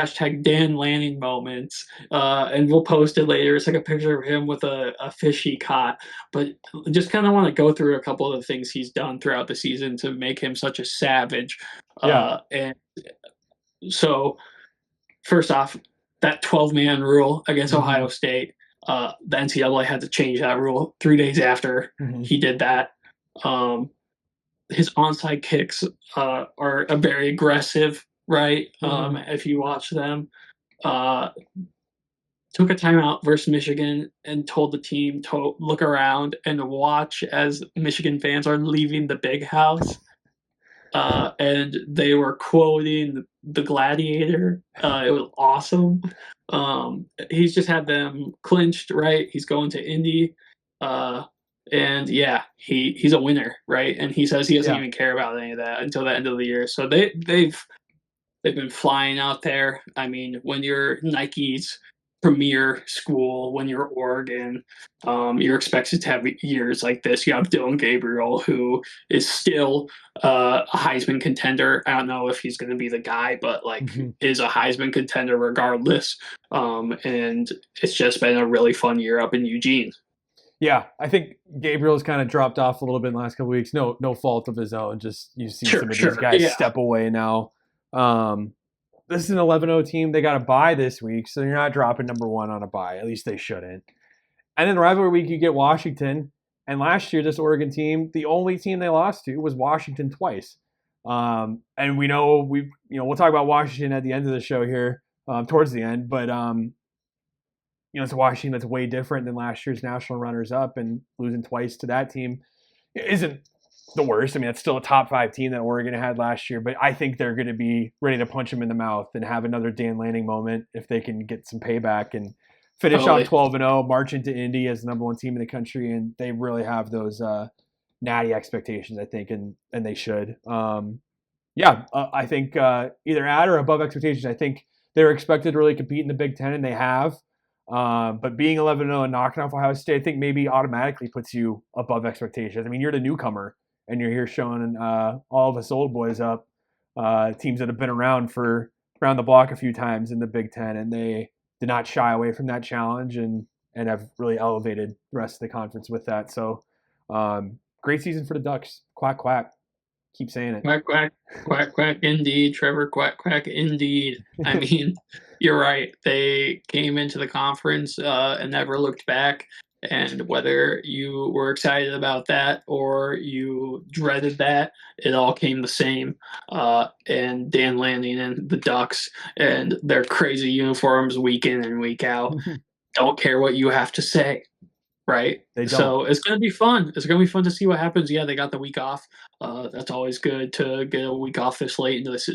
Hashtag Dan Lanning moments, and we'll post it later. It's like a picture of him with a fish he caught. But just kind of want to go through a couple of the things he's done throughout the season to make him such a savage. Yeah. And so, first off, that 12-man rule against Hmm. Ohio State, the NCAA had to change that rule 3 days after Hmm. he did that. Um, his onside kicks are very aggressive, right? Hmm. If you watch them, uh, took a timeout versus Michigan and told the team to look around and watch as Michigan fans are leaving the big house. And they were quoting the Gladiator. It was awesome. He's just had them clinched, right? He's going to Indy. Uh, and yeah, he's a winner, right? And he says he doesn't Yeah. even care about any of that until the end of the year. So they've been flying out there. I mean, when you're Nike's premier school, when you're Oregon, you're expected to have years like this. You have Dylan Gabriel, who is still a Heisman contender. I don't know if he's going to be the guy, but like Hmm. is a Heisman contender regardless. And it's just been a really fun year up in Eugene. Yeah, I think Gabriel's kind of dropped off a little bit in the last couple of weeks. No fault of his own. Just you've seen Sure, some of these sure, guys yeah. step away now. Um, this is an 11-0 team. They got a bye this week, so you're not dropping number one on a bye. At least they shouldn't. And then rivalry week, you get Washington. And last year, this Oregon team, the only team they lost to was Washington twice. And we know we'll talk about Washington at the end of the show here, towards the end. But it's a Washington that's way different than last year's national runners-up, and losing twice to that team isn't the worst. I mean, it's still a top 5 team that Oregon had last year, but I think they're going to be ready to punch him in the mouth and have another Dan Lanning moment if they can get some payback and finish out Totally. 12-0, march into Indy as the number one team in the country, and they really have those natty expectations, I think, and they should. I think either at or above expectations. I think they're expected to really compete in the Big Ten, and they have. But being 11-0 and knocking off Ohio State, I think maybe automatically puts you above expectations. I mean, you're the newcomer, and you're here showing all of us old boys up, teams that have been around the block a few times in the Big Ten, and they did not shy away from that challenge and have really elevated the rest of the conference with that. So, great season for the Ducks. Quack quack. Keep saying it. Quack, quack, quack, quack, indeed. Trevor, quack, quack, indeed. I mean, you're right. They came into the conference and never looked back. And whether you were excited about that or you dreaded that, it all came the same. And Dan Lanning and the Ducks and their crazy uniforms week in and week out don't care what you have to say. Right. They don't. So it's going to be fun. It's going to be fun to see what happens. Yeah, they got the week off. That's always good to get a week off this late this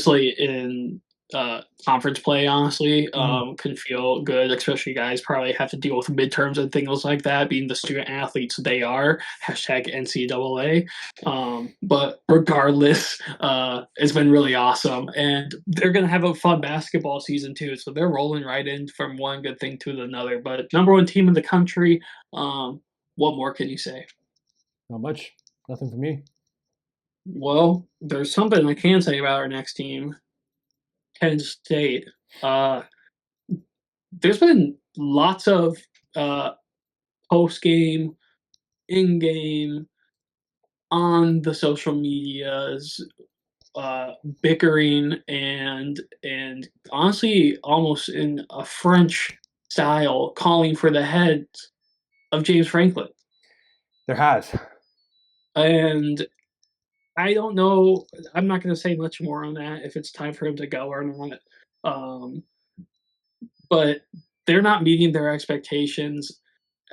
late in conference play. Honestly, can feel good, especially guys probably have to deal with midterms and things like that. Being the student athletes they are, hashtag NCAA. But regardless, it's been really awesome, and they're gonna have a fun basketball season too. So they're rolling right in from one good thing to another. But number one team in the country. What more can you say? Not much. Nothing for me. Well, there's something I can say about our next team, Penn State. Uh, there's been lots of uh, post game, in game, on the social medias, bickering and honestly, almost in a French style, calling for the head of James Franklin. There has. And I don't know. I'm not going to say much more on that if it's time for him to go or not. Um, but they're not meeting their expectations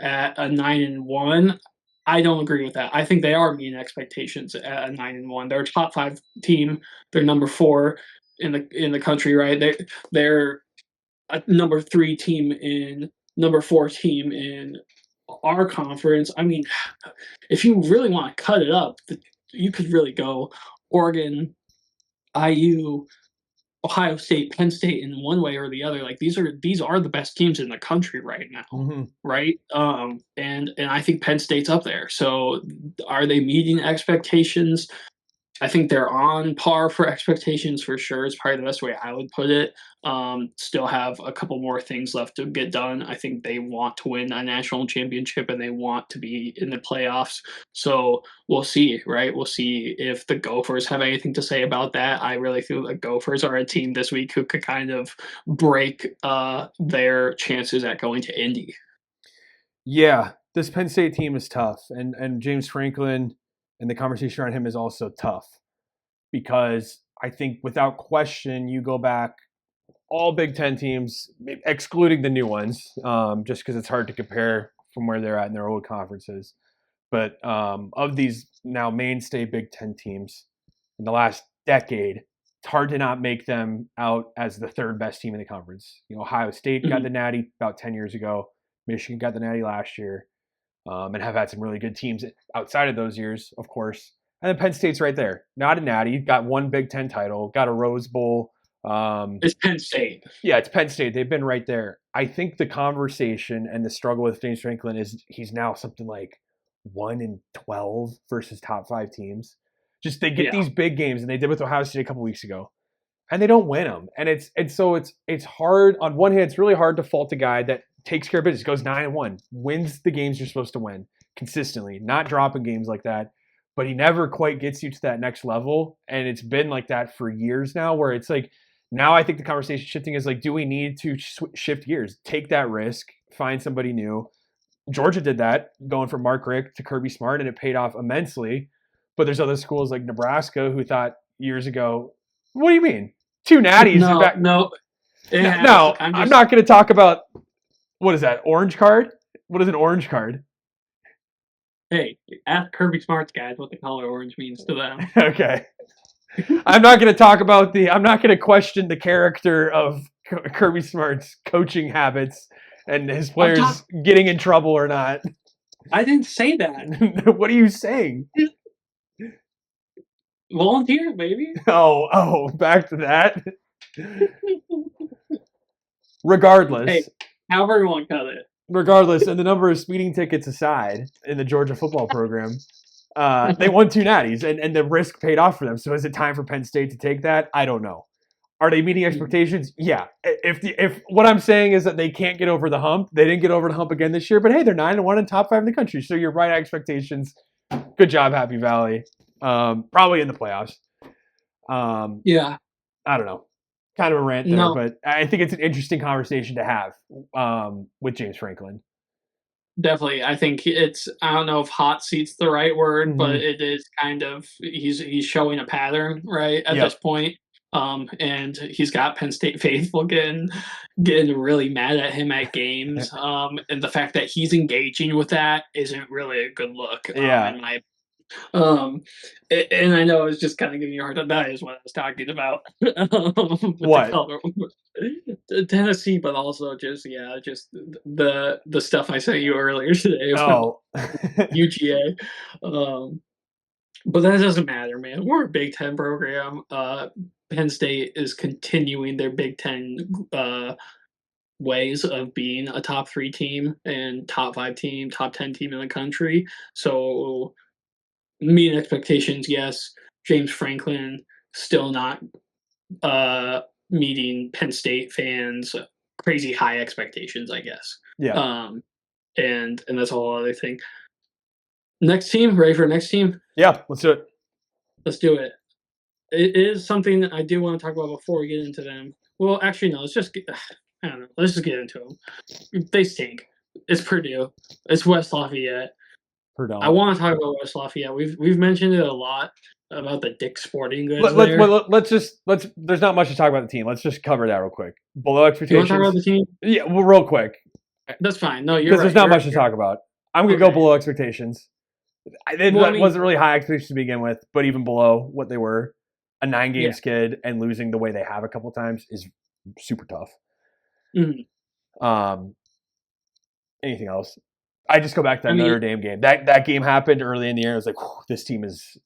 at a 9-1. I don't agree with that. I think they are meeting expectations at a 9-1. They're a top 5 team. They're number 4 in the country, right? They're a number 3 team in number 4 team in our conference. I mean, if you really want to cut it up, you could really go Oregon, IU, Ohio State, Penn State in one way or the other. Like these are the best teams in the country right now, right? And I think Penn State's up there. So are they meeting expectations? I think they're on par for expectations for sure. Is probably the best way I would put it. Still have a couple more things left to get done. I think they want to win a national championship and they want to be in the playoffs. So we'll see, right? We'll see if the Gophers have anything to say about that. I really feel the Gophers are a team this week who could kind of break their chances at going to Indy. Yeah, this Penn State team is tough, and James Franklin and the conversation around him is also tough because I think without question you go back all Big Ten teams, excluding the new ones, just because it's hard to compare from where they're at in their old conferences. But of these now mainstay Big Ten teams in the last decade, it's hard to not make them out as the third best team in the conference. Ohio State got the Natty about 10 years ago. Michigan got the Natty last year, and have had some really good teams outside of those years, of course. And then Penn State's right there. Not a Natty, got one Big Ten title, got a Rose Bowl. It's Penn State. Yeah, it's Penn State. They've been right there. I think the conversation and the struggle with James Franklin is he's now something like 1-12 versus top 5 teams. Just they get these big games, and they did with Ohio State a couple weeks ago, and they don't win them. And it's hard. On one hand, it's really hard to fault a guy that takes care of business, goes 9-1, wins the games you're supposed to win consistently, not dropping games like that. But he never quite gets you to that next level, and it's been like that for years now. Where it's like now, I think the conversation shifting is like, do we need to shift gears, take that risk, find somebody new? Georgia did that, going from Mark Richt to Kirby Smart, and it paid off immensely. But there's other schools like Nebraska who thought years ago, what do you mean? 2 natties? No. I'm not going to talk about, what is that, orange card? What is an orange card? Hey, ask Kirby Smart's guys what the color orange means to them. Okay. I'm not going to question the character of Kirby Smart's coaching habits and his players getting in trouble or not. I didn't say that. What are you saying? Volunteer, baby. Oh, back to that. Regardless. Hey, however you want to cut it. Regardless, and the number of speeding tickets aside in the Georgia football program, they won 2 natties, and the risk paid off for them. So is it time for Penn State to take that? I don't know. Are they meeting expectations? Yeah. If what I'm saying is that they can't get over the hump, they didn't get over the hump again this year, but hey, they're 9-1 in top 5 in the country. So you're right, expectations. Good job, Happy Valley. Probably in the playoffs. Yeah. I don't know. Kind of a rant there, but I think it's an interesting conversation to have with James Franklin. Definitely. I think I don't know if hot seat's the right word, but it is kind of, he's showing a pattern, right, at this point. And he's got Penn State faithful getting really mad at him at games. And the fact that he's engaging with that isn't really a good look. In my and I know it's just kind of giving you a hard time. That is what I was talking about. What? Tennessee, but also just the stuff I sent you earlier today about UGA. But that doesn't matter, man. We're a Big Ten program. Penn State is continuing their Big Ten ways of being a top 3 team and top 5 team, top 10 team in the country. So meeting expectations, yes. James Franklin still not meeting Penn State fans' crazy high expectations, I guess. Yeah. And that's a whole other thing. Next team, ready for next team? Yeah, let's do it. Let's do it. It is something that I do want to talk about before we get into them. Well, actually, no. Let's just get into them. They stink. It's Purdue. It's West Lafayette. I want to talk about West Lafayette. We've mentioned it a lot about the Dick's Sporting Goods. There's not much to talk about the team. Let's just cover that real quick. Below expectations. You want to talk about the team? Yeah, well, real quick. That's fine. No, you're right. Because there's not much to talk about. I'm going to go below expectations. It wasn't really high expectations to begin with, but even below what they were, a 9-game skid and losing the way they have a couple times is super tough. Mm-hmm. anything else. I just go back to that Notre Dame game. That game happened early in the year. I was like, this team is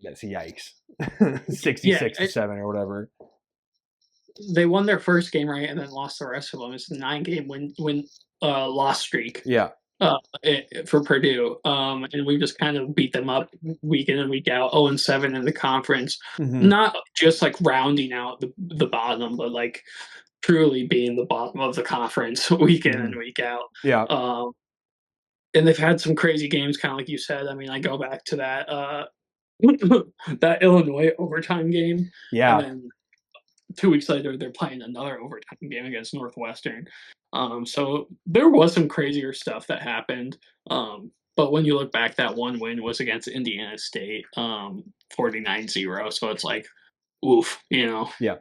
that's yikes. 66-7 or whatever. They won their first game, right, and then lost the rest of them. It's a 9-game win loss streak. Yeah. For Purdue, and we just kind of beat them up week in and week out. 0-7 in the conference, not just like rounding out the bottom, but like truly being the bottom of the conference week in and week out. Yeah. And they've had some crazy games, kind of like you said. I mean, I go back to that that Illinois overtime game. Yeah. And then 2 weeks later, they're playing another overtime game against Northwestern. So there was some crazier stuff that happened. But when you look back, that one win was against Indiana State, 49-0. So it's like, oof, you know. Yeah.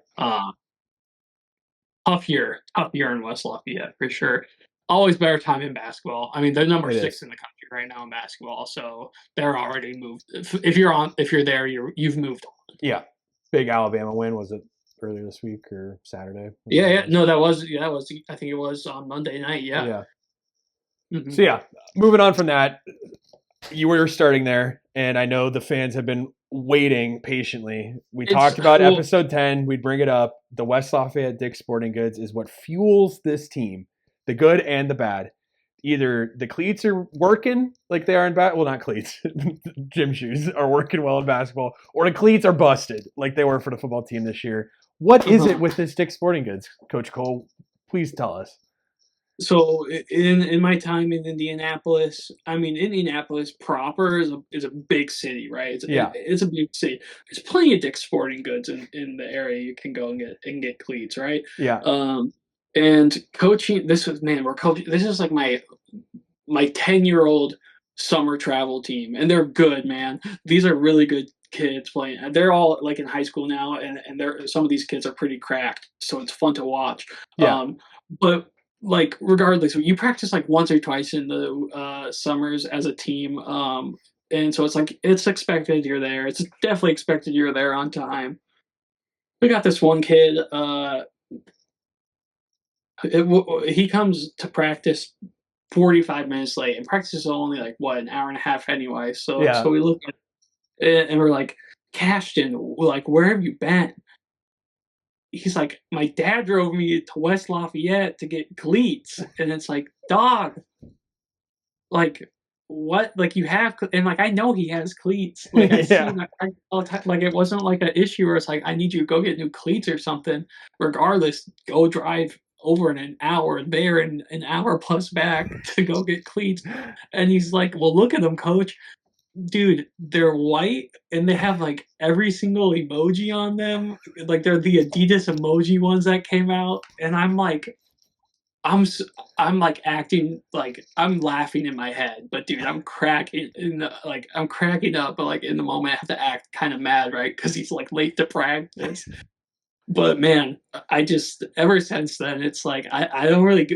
Tough year in West Lafayette for sure. Always better time in basketball. I mean, they're number 6 in the country right now in basketball, so they're already moved. If you're there, you've moved on. Yeah. Big Alabama win, was it earlier this week or Saturday? Yeah. No, that was I think it was on Monday night. Yeah. So yeah, moving on from that, you were starting there, and I know the fans have been waiting patiently. We talked about episode 10. We'd bring it up. The West Lafayette Dick's Sporting Goods is what fuels this team, the good and the bad. Either the cleats are working like they are in well, not cleats, gym shoes are working well in basketball, or the cleats are busted like they were for the football team this year. What is it with this Dick's Sporting Goods, Coach Cole? Please tell us. So in my time in Indianapolis, I mean, Indianapolis proper is a big city, right? It's a big city. There's plenty of Dick's Sporting Goods in the area you can go and get cleats, right? Yeah. And coaching, this is like my 10-year-old summer travel team, and they're good, man. These are really good kids playing. They're all like in high school now, and some of these kids are pretty cracked, so it's fun to watch. Yeah. But like regardless, you practice like once or twice in the summers as a team, and so it's like it's expected you're there. It's definitely expected you're there on time. We got this one kid. He comes to practice 45 minutes late, and practice is only like an hour and a half anyway. So we look at it and we're like, Cashton, like, where have you been? He's like, my dad drove me to West Lafayette to get cleats, and it's like, dog, like, what? Like, you have, and like, I know he has cleats. Like, I see him all the time. Like, it wasn't like an issue where it's like, I need you to go get new cleats or something. Regardless, go drive over in an hour there and an hour plus back to go get cleats. And he's like, well, look at them, coach. Dude, they're white and they have like every single emoji on them. Like they're the Adidas emoji ones that came out. And I'm like, I'm like acting like I'm laughing in my head, but dude, I'm cracking I'm cracking up, but like in the moment I have to act kind of mad, right? Because he's like late to practice. But man, I just ever since then it's like I don't really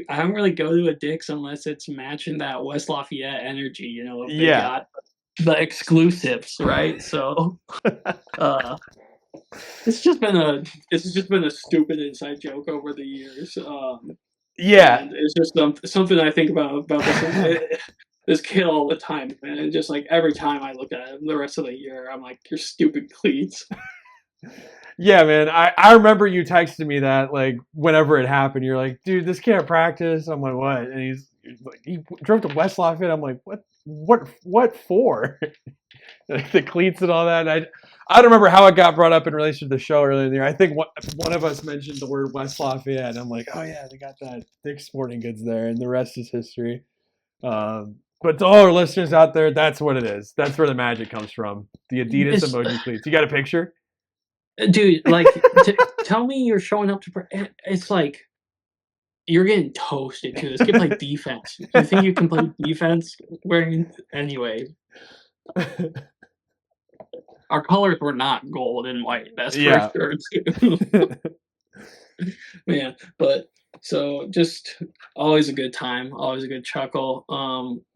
go to a Dick's unless it's matching that West Lafayette energy, you know. If they got the exclusives, right? So it's just been a stupid inside joke over the years. And it's just something I think about this kid all the time, man. And just like every time I look at him the rest of the year, I'm like, you're stupid cleats. Yeah, man. I remember you texting me that like whenever it happened. You're like, dude, this can't practice. I'm like, what? And he's like, he drove to West Lafayette. I'm like, what for? The cleats and all that. And I don't remember how it got brought up in relation to the show earlier in the year. I think one of us mentioned the word West Lafayette. And I'm like, oh yeah, they got that Dick's Sporting Goods there, and the rest is history. But to all our listeners out there, that's what it is. That's where the magic comes from. The Adidas emoji cleats. You got a picture? Dude, like, tell me you're showing up to it's like you're getting toasted too. This kid play defense. You think you can play defense wearing anyway? Our colors were not gold and white. That's for sure. Man, but so just always a good time, always a good chuckle.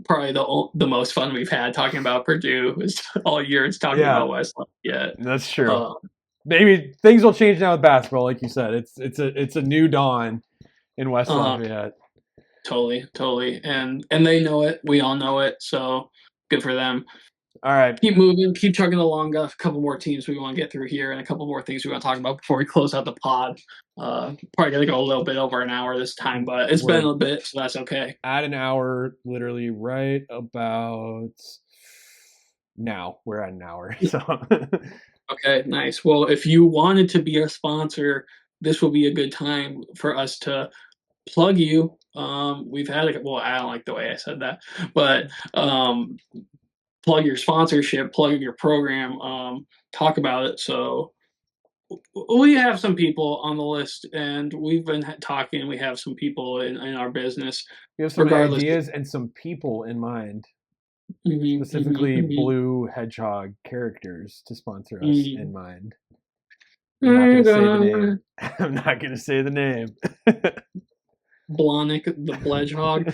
Probably the most fun we've had talking about Purdue is all year. It's talking about West Lafayette. That's true. Maybe things will change now with basketball, like you said. It's a new dawn in West Lafayette. Totally, and they know it. We all know it. So good for them. All right. Keep moving, keep chugging along. Got a couple more teams we want to get through here, and a couple more things we want to talk about before we close out the pod. Probably gonna go a little bit over an hour this time, but it's been a bit, so that's okay. At an hour, literally right about now. We're at an hour. So Okay, nice. Well, if you wanted to be a sponsor, this will be a good time for us to plug you. We've had well, I don't like the way I said that, but plug your sponsorship, plug your program, talk about it. So we have some people on the list, and we've been talking. We have some people in our business. We have some ideas and some people in mind, specifically blue hedgehog characters to sponsor us in mind. I'm not going to say the name. Blonick the Bledgehog.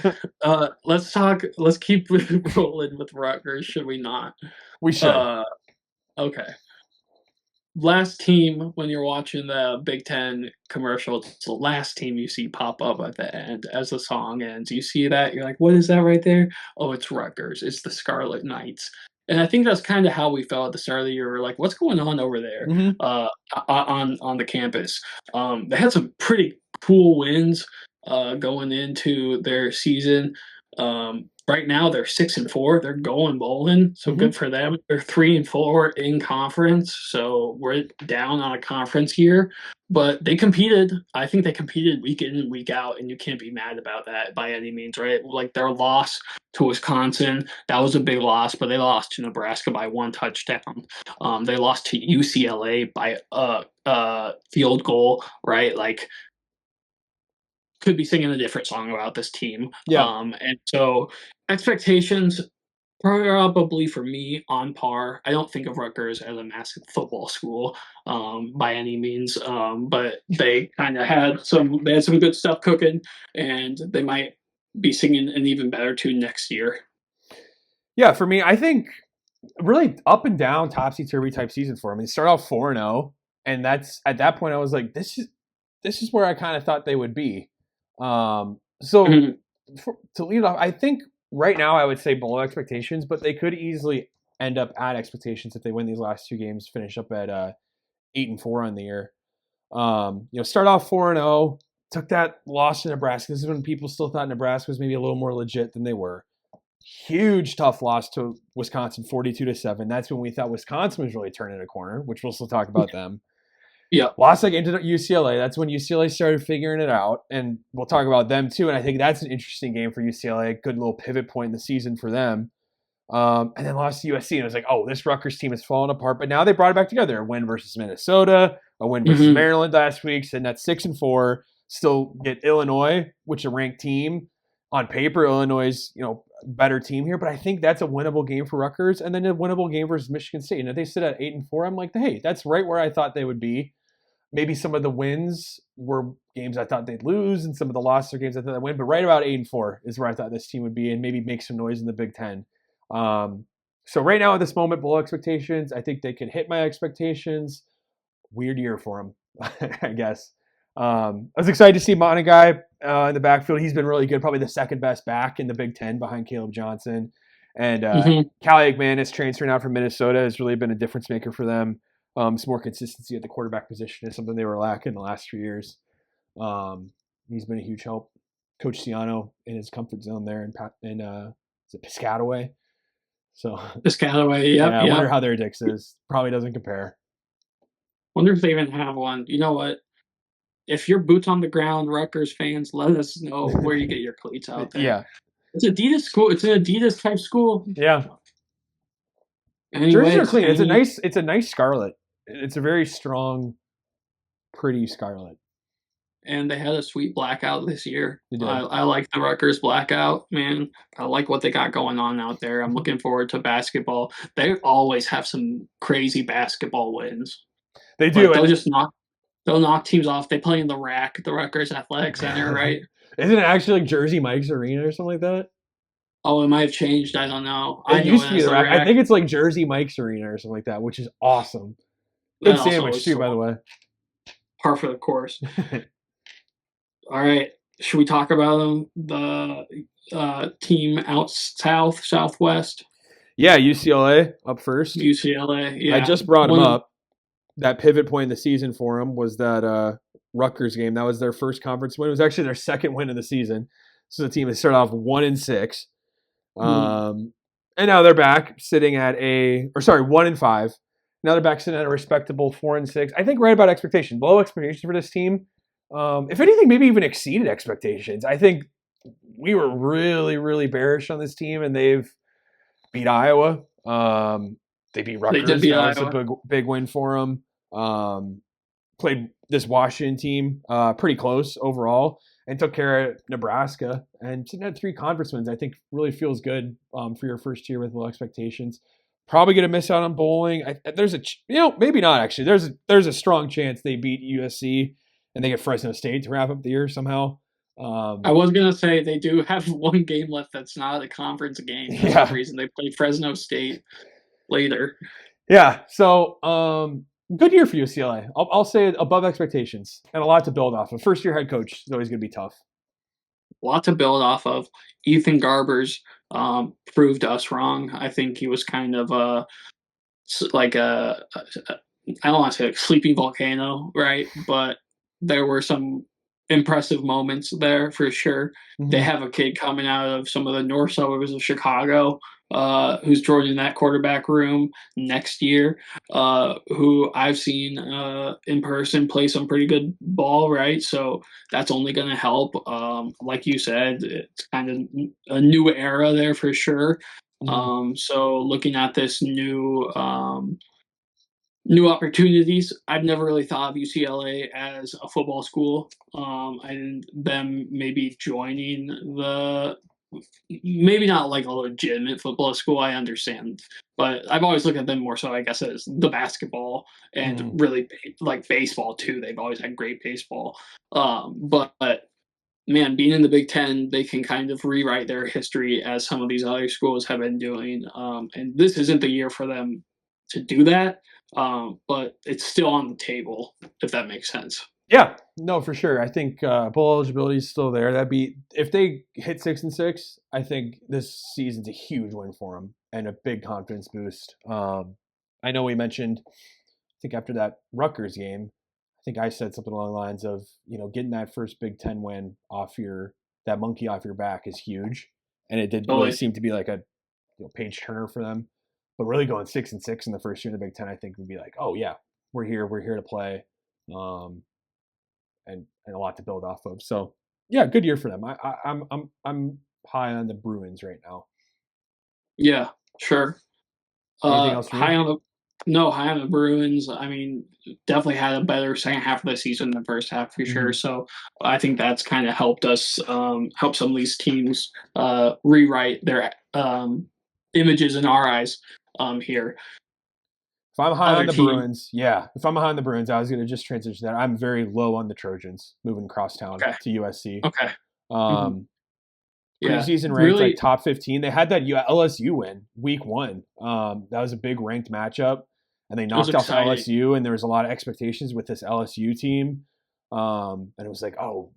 Let's keep rolling with Rutgers, should we not? We should. Okay. Last team, when you're watching the Big Ten commercial, it's the last team you see pop up at the end as the song ends. You see that, you're like, what is that right there? Oh, it's Rutgers. It's the Scarlet Knights. And I think that's kind of how we felt at the start of the year. We're like, what's going on over there on the campus? They had some pretty cool wins going into their season. Right now they're 6-4. They're going bowling, so good for them. They're 3-4 in conference, so we're down on a conference year. But they competed. I think they competed week in and week out, and you can't be mad about that by any means, right? Like their loss to Wisconsin, that was a big loss, but they lost to Nebraska by 1 touchdown. They lost to UCLA by a field goal, right? Like, could be singing a different song about this team. Yeah. And so expectations probably for me on par. I don't think of Rutgers as a massive football school by any means, but they kind of had some good stuff cooking, and they might be singing an even better tune next year. Yeah, for me, I think really up and down, topsy-turvy type season for them. They start off 4-0, and that's at that point I was like, this is where I kind of thought they would be. To lead off, I think right now I would say below expectations, but they could easily end up at expectations if they win these last 2 games, finish up at 8-4 on the year. Start off 4-0, took that loss to Nebraska. This is when people still thought Nebraska was maybe a little more legit than they were. Huge tough loss to Wisconsin, 42-7. That's when we thought Wisconsin was really turning a corner, which we'll still talk about them. Yeah. Lost that game to UCLA. That's when UCLA started figuring it out, and we'll talk about them too. And I think that's an interesting game for UCLA. Good little pivot point in the season for them. And then lost to USC, and it was like, oh, this Rutgers team is falling apart. But now they brought it back together. A win versus Minnesota, a win versus Maryland last week, sitting at 6-4. Still get Illinois, which is a ranked team. On paper, Illinois is, better team here, but I think that's a winnable game for Rutgers, and then a winnable game versus Michigan State. And if they sit at 8-4, I'm like, hey, that's right where I thought they would be. Maybe some of the wins were games I thought they'd lose, and some of the losses are games I thought they'd win. But right about 8-4 is where I thought this team would be, and maybe make some noise in the Big Ten. So right now at this moment, below expectations. I think they can hit my expectations. Weird year for them, I guess. I was excited to see Monagai in the backfield. He's been really good, probably the second best back in the Big Ten behind Caleb Johnson. And Callie McManus transferring out from Minnesota has really been a difference maker for them. Some more consistency at the quarterback position is something they were lacking the last 3 years. He's been a huge help. Coach Ciano in his comfort zone there in is it Piscataway? So Piscataway, yeah. I wonder how their Dix is. Probably doesn't compare. Wonder if they even have one. You know what? If you're boots on the ground, Rutgers fans, let us know where you get your cleats out there. Yeah. It's Adidas school. It's an Adidas type school. Yeah. Anyways, jerseys are clean. It's a nice scarlet. It's a very strong, pretty scarlet. And they had a sweet blackout this year. I like the Rutgers blackout, man. I like what they got going on out there. I'm looking forward to basketball. They always have some crazy basketball wins. They do. They'll knock teams off. They play in the RAC, the Rutgers Athletic Center, right? Isn't it actually like Jersey Mike's Arena or something like that? Oh, it might have changed. I don't know. It used to be the RAC. I think it's like Jersey Mike's Arena or something like that, which is awesome. Good sandwich too, by the way. Par for the course. All right. Should we talk about them? The team out south, southwest, Yeah, UCLA up first. UCLA. I Yeah, just brought them one. up. That pivot point in the season for them was that Rutgers game. That was their first conference win. It was actually their second win of the season. So the team has started off 1-6. Mm, And now they're back sitting at 1-5. Now they're back sitting at a respectable 4-6. I think right about expectation, below expectations for this team. If anything, maybe even exceeded expectations. I think we were really, really bearish on this team, and they've beat Iowa. They beat they did Rutgers. beat That was a Iowa. big win for them. Played this Washington team pretty close overall, and took care of Nebraska, and sitting at 3 conference wins. I think really feels good for your first year with low expectations. Probably going to miss out on bowling. There's maybe not actually. There's a strong chance they beat USC and they get Fresno State to wrap up the year somehow. I was gonna say they do have one game left that's not a conference game for some Yeah, reason. They play Fresno State later. yeah. So good year for UCLA. I'll say above expectations and a lot to build off of. First year head coach is always going to be tough. A lot to build off of. Ethan Garbers proved us wrong. I think he was kind of like I don't want to say a sleeping volcano, right? But there were some impressive moments there for sure. They Mm-hmm. have a kid coming out of some of the north suburbs of Chicago who's joining that quarterback room next year, who I've seen in person play some pretty good ball, right? So that's only going to help. Like you said, it's kind of a new era there for sure. Mm-hmm. So looking at this new opportunities. I've never really thought of UCLA as a football school, and them maybe joining the maybe not like a legitimate football school. I understand, but I've always looked at them more so, I guess, as the basketball and Mm-hmm. really like baseball too. They've always had great baseball, but man, being in the Big Ten, they can kind of rewrite their history as some of these other schools have been doing. And this isn't the year for them to do that, but it's still on the table, if that makes sense. Yeah, no, for sure. I think bowl eligibility is still there. That'd be if they hit 6-6. I think this season's a huge win for them and a big confidence boost. I know we mentioned, I think after that Rutgers game, I think I said something along the lines of, getting that first Big Ten win off that monkey off your back is huge, and it did really Totally. seem to be like a page turner for them. But really going 6-6 in the first year in the Big Ten, I think would be like, oh yeah, we're here to play. Um, and a lot to build off of. So yeah, good year for them. I'm high on the Bruins right now. Yeah, sure. Anything else from High you? on the no, high on the Bruins. I mean, definitely had a better second half of the season than the first half for sure. Mm-hmm. So I think that's kind of helped us help some of these teams rewrite their images in our eyes here. If I'm high on Other the team, Bruins, yeah. If I'm high on the Bruins, I was going to just transition that. I'm very low on the Trojans moving across town okay, to USC. okay, hmm Um, yeah, Preseason ranked like really, top 15. They had that LSU win week 1. That was a big ranked matchup, and they it was knocked off exciting. LSU. And there was a lot of expectations with this LSU team. And it was like, oh,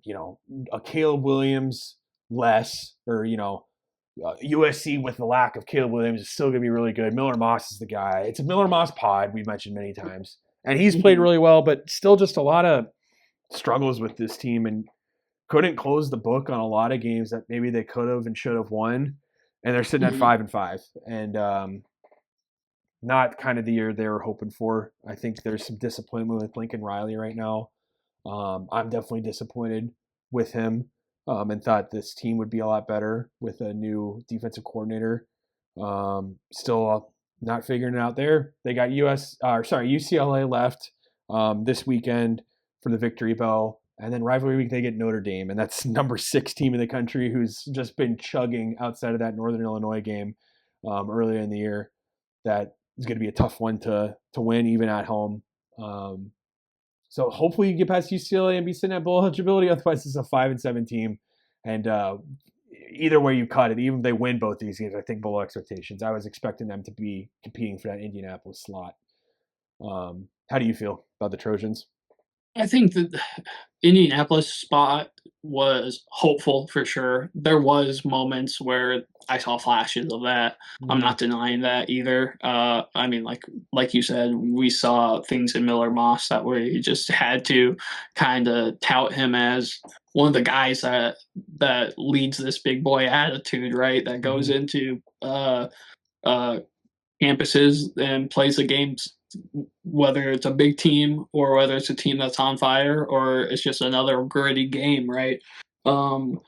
a Caleb Williams less, or USC with the lack of Caleb Williams is still going to be really good. Miller Moss is the guy. It's a Miller Moss pod we've mentioned many times, and he's played hmm really well, but still just a lot of struggles with this team, and couldn't close the book on a lot of games that maybe they could have and should have won. And they're sitting at hmm 5-5, and not kind of the year they were hoping for. I think there's some disappointment with Lincoln Riley right now. I'm definitely disappointed with him, and thought this team would be a lot better with a new defensive coordinator. Still not figuring it out there. They got UCLA left this weekend for the Victory Bell. And then rivalry week, they get Notre Dame, and that's number 6 team in the country who's just been chugging outside of that Northern Illinois game earlier in the year. That is going to be a tough one to win, even at home. So hopefully you get past UCLA and be sitting at bowl eligibility. Otherwise, it's a 5-7 team, and either way you cut it, even if they win both these games, I think below expectations. I was expecting them to be competing for that Indianapolis slot. How do you feel about the Trojans? I think that the Indianapolis spot was hopeful for sure. There was moments where I saw flashes of that. I'm Mhm. not denying that either. I mean, like you said, we saw things in Miller Moss that we just had to kind of tout him as one of the guys that leads this big boy attitude, right? That goes Mhm. into uh, campuses and plays the games, whether it's a big team or whether it's a team that's on fire or it's just another gritty game, right? Um,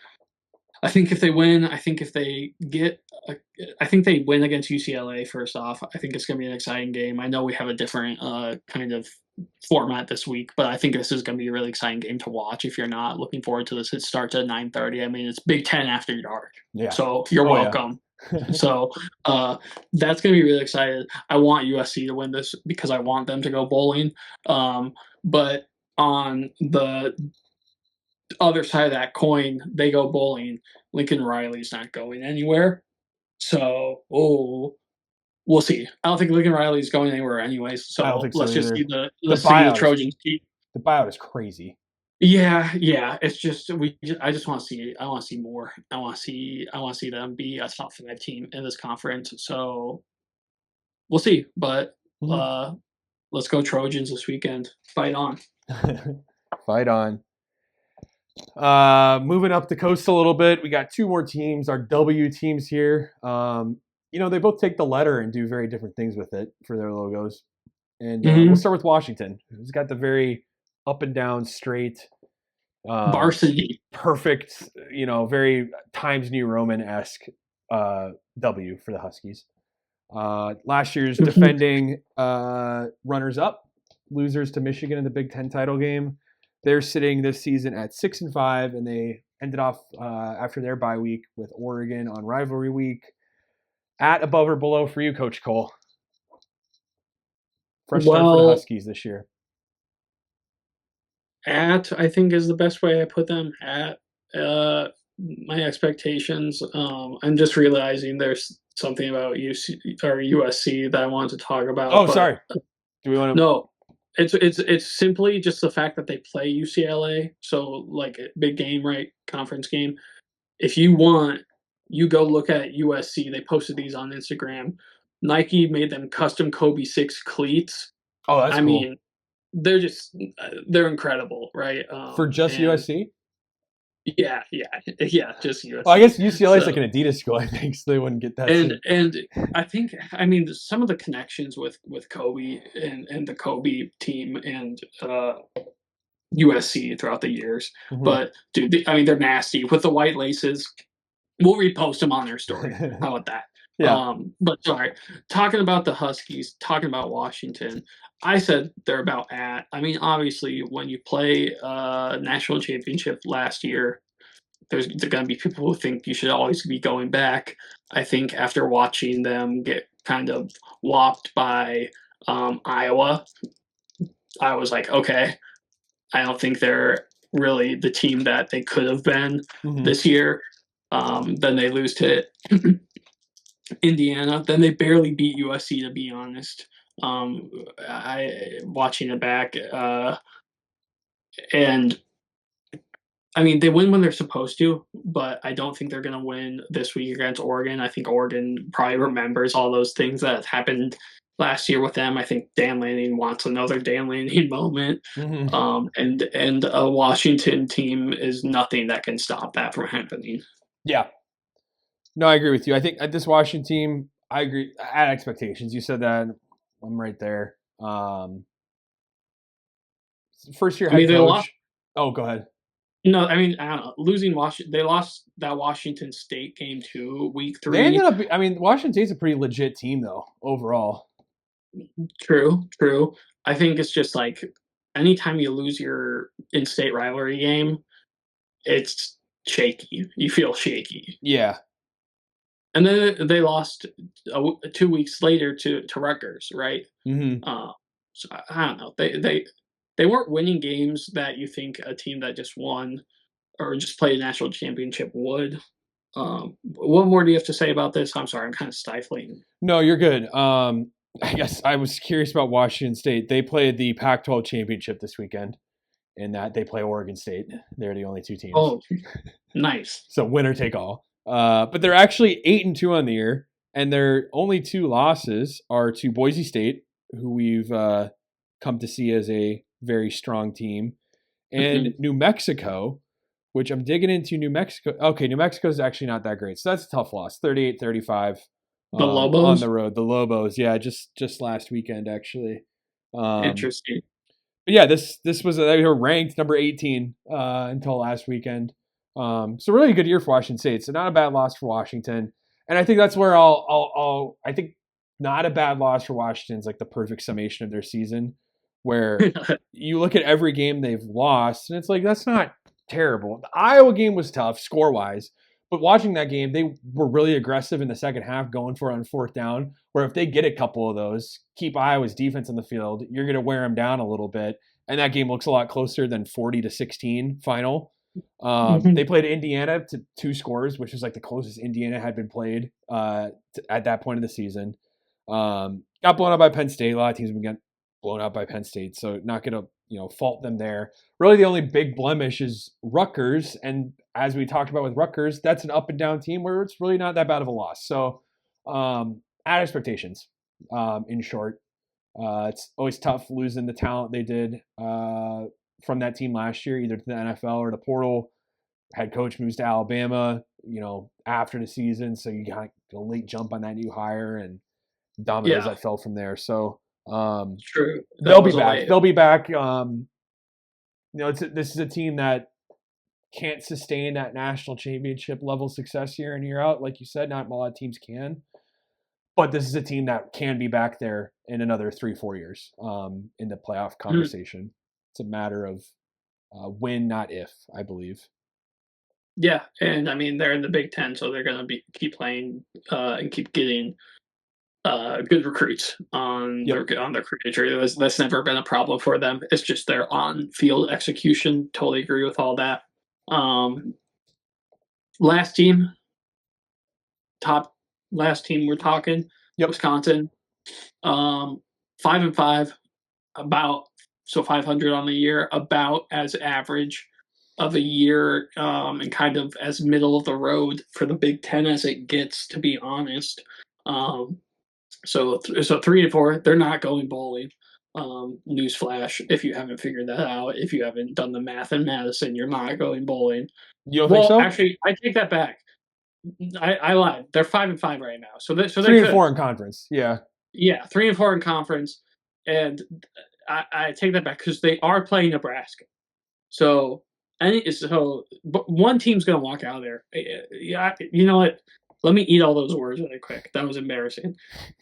I think if they win, I think if they get, I think they win against UCLA first off. I think it's going to be an exciting game. I know we have a different kind of format this week, but I think this is going to be a really exciting game to watch. If you're not looking forward to this, it starts at 9:30. I mean, it's Big Ten after dark, Yeah. so you're Oh yeah. welcome. So that's going to be really excited. I want USC to win this because I want them to go bowling. But on the other side of that coin, they go bowling. Lincoln Riley's not going anywhere. So, we'll see. I don't think Lincoln Riley's going anywhere anyways. I don't So think so either. The let's see the buyout is Trojans keep. the buyout is crazy. Yeah. It's just I just want to see. I want to see more. I want to see them be a top 5 team in this conference. So we'll see. But Mhm. uh, let's go Trojans this weekend. Fight on. Fight on. Moving up the coast a little bit, we got two more teams, our W teams here. They both take the letter and do very different things with it for their logos. And we'll Mm-hmm. start with Washington, who's got the very up and down, straight, Varsity. perfect, very Times New Roman esque W for the Huskies. Last year's defending runners up, losers to Michigan in the Big Ten title game. They're sitting this season at 6-5, and they ended off after their bye week with Oregon on rivalry week. At above or below for you, Coach Cole? Fresh start for the Well, Huskies this year. at I think is the best way I put them at my expectations. I'm just realizing there's something about UC or USC that I wanted to talk about, Oh, but sorry. Do we want to? no, it's simply just the fact that they play UCLA, so like a big game, right? Conference game. If you want, you go look at USC. They posted these on Instagram. Nike made them custom Kobe 6 cleats. Oh, that's I cool. mean, they're just they're incredible, right? For just And USC? yeah, just Well, I USC. guess UCLA is like So an Adidas school, I think, so they wouldn't get that and soon. and I think I mean some of the connections with Kobe and the Kobe team and USC throughout the years. Mm-hmm. But dude, I mean they're nasty with the white laces. We'll repost them on their story. How about that? Yeah. But sorry, talking about the Huskies, talking about Washington. I said they're about at. I mean, obviously, when you play national championship last year, there's going to be people who think you should always be going back. I think after watching them get kind of whopped by Iowa, I was like, okay, I don't think they're really the team that they could have been Mm-hmm. this year. Then they lose to Indiana. Then they barely beat USC, to be honest. I watching it back, and I mean, they win when they're supposed to, but I don't think they're going to win this week against Oregon. I think Oregon probably remembers all those things that happened last year with them. I think Dan Lanning wants another Dan Lanning moment, Mm-hmm. and a Washington team is nothing that can stop that from happening. Yeah. No, I agree with you. I think at this Washington team, I agree at expectations. You said that. I'm right there. First year I mean, head they lost. coach. Oh, go ahead. No, I mean, I don't know. Losing Washington, they lost that Washington State game too, week They ended 3. up. I mean, Washington State's a pretty legit team though overall. True. I think it's just like anytime you lose your in-state rivalry game, it's shaky. You feel shaky. Yeah. And then they lost 2 weeks later to Rutgers, right? Mm-hmm. So I don't know. They weren't winning games that you think a team that just won or just played a national championship would. What more do you have to say about this? I'm sorry, I'm kind of stifling. No, you're good. I guess I was curious about Washington State. They played the Pac-12 championship this weekend, in that they play Oregon State. They're the only two teams. Oh, nice. So winner take all. But they're actually 8-2 on the year, and their only two losses are to Boise State, who we've come to see as a very strong team, and New Mexico, which I'm digging into New Mexico. Okay, New Mexico is actually not that great. So that's a tough loss, 38-35 The Lobos? on the road. The Lobos, yeah, just last weekend, actually. Interesting. But yeah, this was they were ranked number 18 until last weekend. So really good year for Washington State. So not a bad loss for Washington. And I think that's where I think not a bad loss for Washington is like the perfect summation of their season, where you look at every game they've lost, and it's like, that's not terrible. The Iowa game was tough score-wise, but watching that game, they were really aggressive in the second half, going for it on fourth down, where if they get a couple of those, keep Iowa's defense on the field, you're going to wear them down a little bit. And that game looks a lot closer than 40-16 final. They played Indiana to 2 scores, which is like the closest Indiana had been played at that point of the season. Got blown out by Penn State. A lot of teams have been getting blown out by Penn State, so not going to fault them there. Really, the only big blemish is Rutgers, and as we talked about with Rutgers, that's an up and down team where it's really not that bad of a loss. So, at expectations, in short. It's always tough losing the talent they did from that team last year, either to the NFL or the portal. Head coach moves to Alabama, after the season, so you got a late jump on that new hire and dominoes that fell from there. So true, they'll be back. They'll be back. This is a team that can't sustain that national championship level success year in, year out, like you said. Not a lot of teams can. But this is a team that can be back there in another 3-4 years in the playoff conversation. It's a matter of when, not if, I believe. Yeah, and I mean, they're in the Big Ten, so they're going to keep playing and keep getting good recruits on their recruiting tree. That's never been a problem for them. It's just their on-field execution. Totally agree with all that. Last team we're talking, Wisconsin, 5-5, about 500 on the year, about as average of a year, and kind of as middle of the road for the Big Ten as it gets, to be honest. So 3-4, they're not going bowling. Newsflash, if you haven't figured that out, if you haven't done the math in Madison, you're not going bowling. You don't think so? Actually, I take that back. I lied. They're 5-5 right now. So they're 3-4 in conference. Yeah. Yeah, 3-4 in conference, and I take that back because they are playing Nebraska. So but one team's gonna walk out of there. Yeah, you know what? Let me eat all those words really quick. That was embarrassing.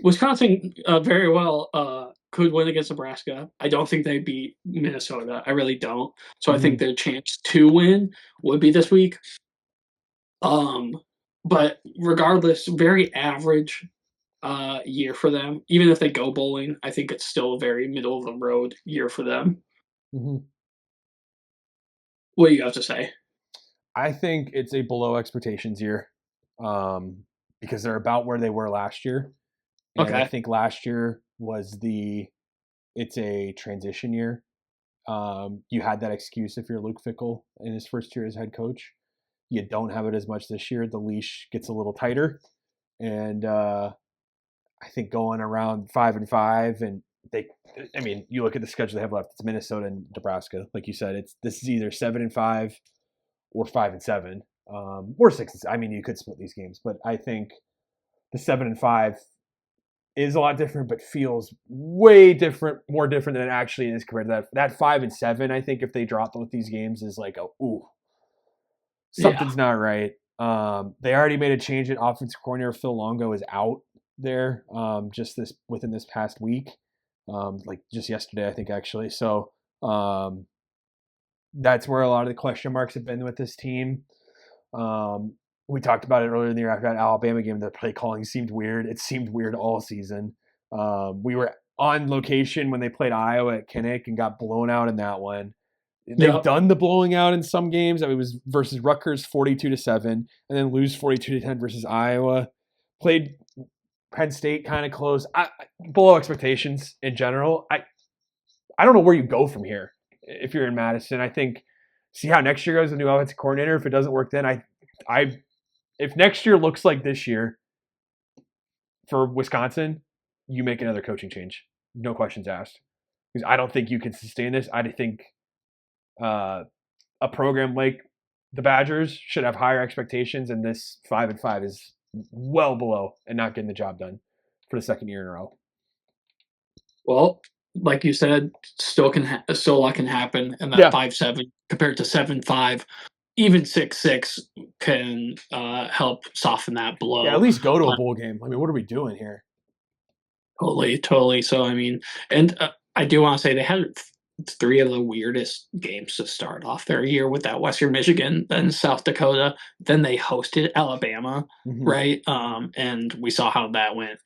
Wisconsin very well could win against Nebraska. I don't think they beat Minnesota. I really don't. So I think their chance to win would be this week. But regardless, very average year for them. Even if they go bowling, I think it's still a very middle of the road year for them. Mm-hmm. What do you have to say? I think it's a below expectations year, because they're about where they were last year. And I think last year was it's a transition year. You had that excuse if you're Luke Fickell in his first year as head coach. You don't have it as much this year. The leash gets a little tighter. And I think going around 5-5, and you look at the schedule they have left. It's Minnesota and Nebraska, like you said. This is either 7-5 or 5-7, or 6. I mean, you could split these games, but I think the 7-5 is a lot different, but feels way different, more different than it actually is compared to that 5-7. I think if they drop both these games, is like something's not right. They already made a change at offensive coordinator. Phil Longo is out there within this past week, like just yesterday, I think, actually. So that's where a lot of the question marks have been with this team. We talked about it earlier in the year after that Alabama game. The play calling seemed weird. It seemed weird all season. We were on location when they played Iowa at Kinnick and got blown out in that one. They've done the blowing out in some games. I mean, it was versus Rutgers 42-7, and then lose 42-10 versus Iowa. Played Penn State kind of close. Below expectations in general. I don't know where you go from here. if you're in Madison. I think see how next year goes with the new offensive coordinator. If it doesn't work, then if next year looks like this year for Wisconsin, you make another coaching change, no questions asked. Because I don't think you can sustain this. I think a program like the Badgers should have higher expectations, and this 5-5 is well below and not getting the job done for the second year in a row. Well, like you said, still a lot can happen, and that 5-7 compared to 7-5, even 6-6 can help soften that blow. Yeah, at least go to a bowl game. I mean, what are we doing here? Totally. So I mean, and I do want to say they had 3 of the weirdest games to start off their year with that Western Michigan, then South Dakota, then they hosted Alabama, right? And we saw how that went.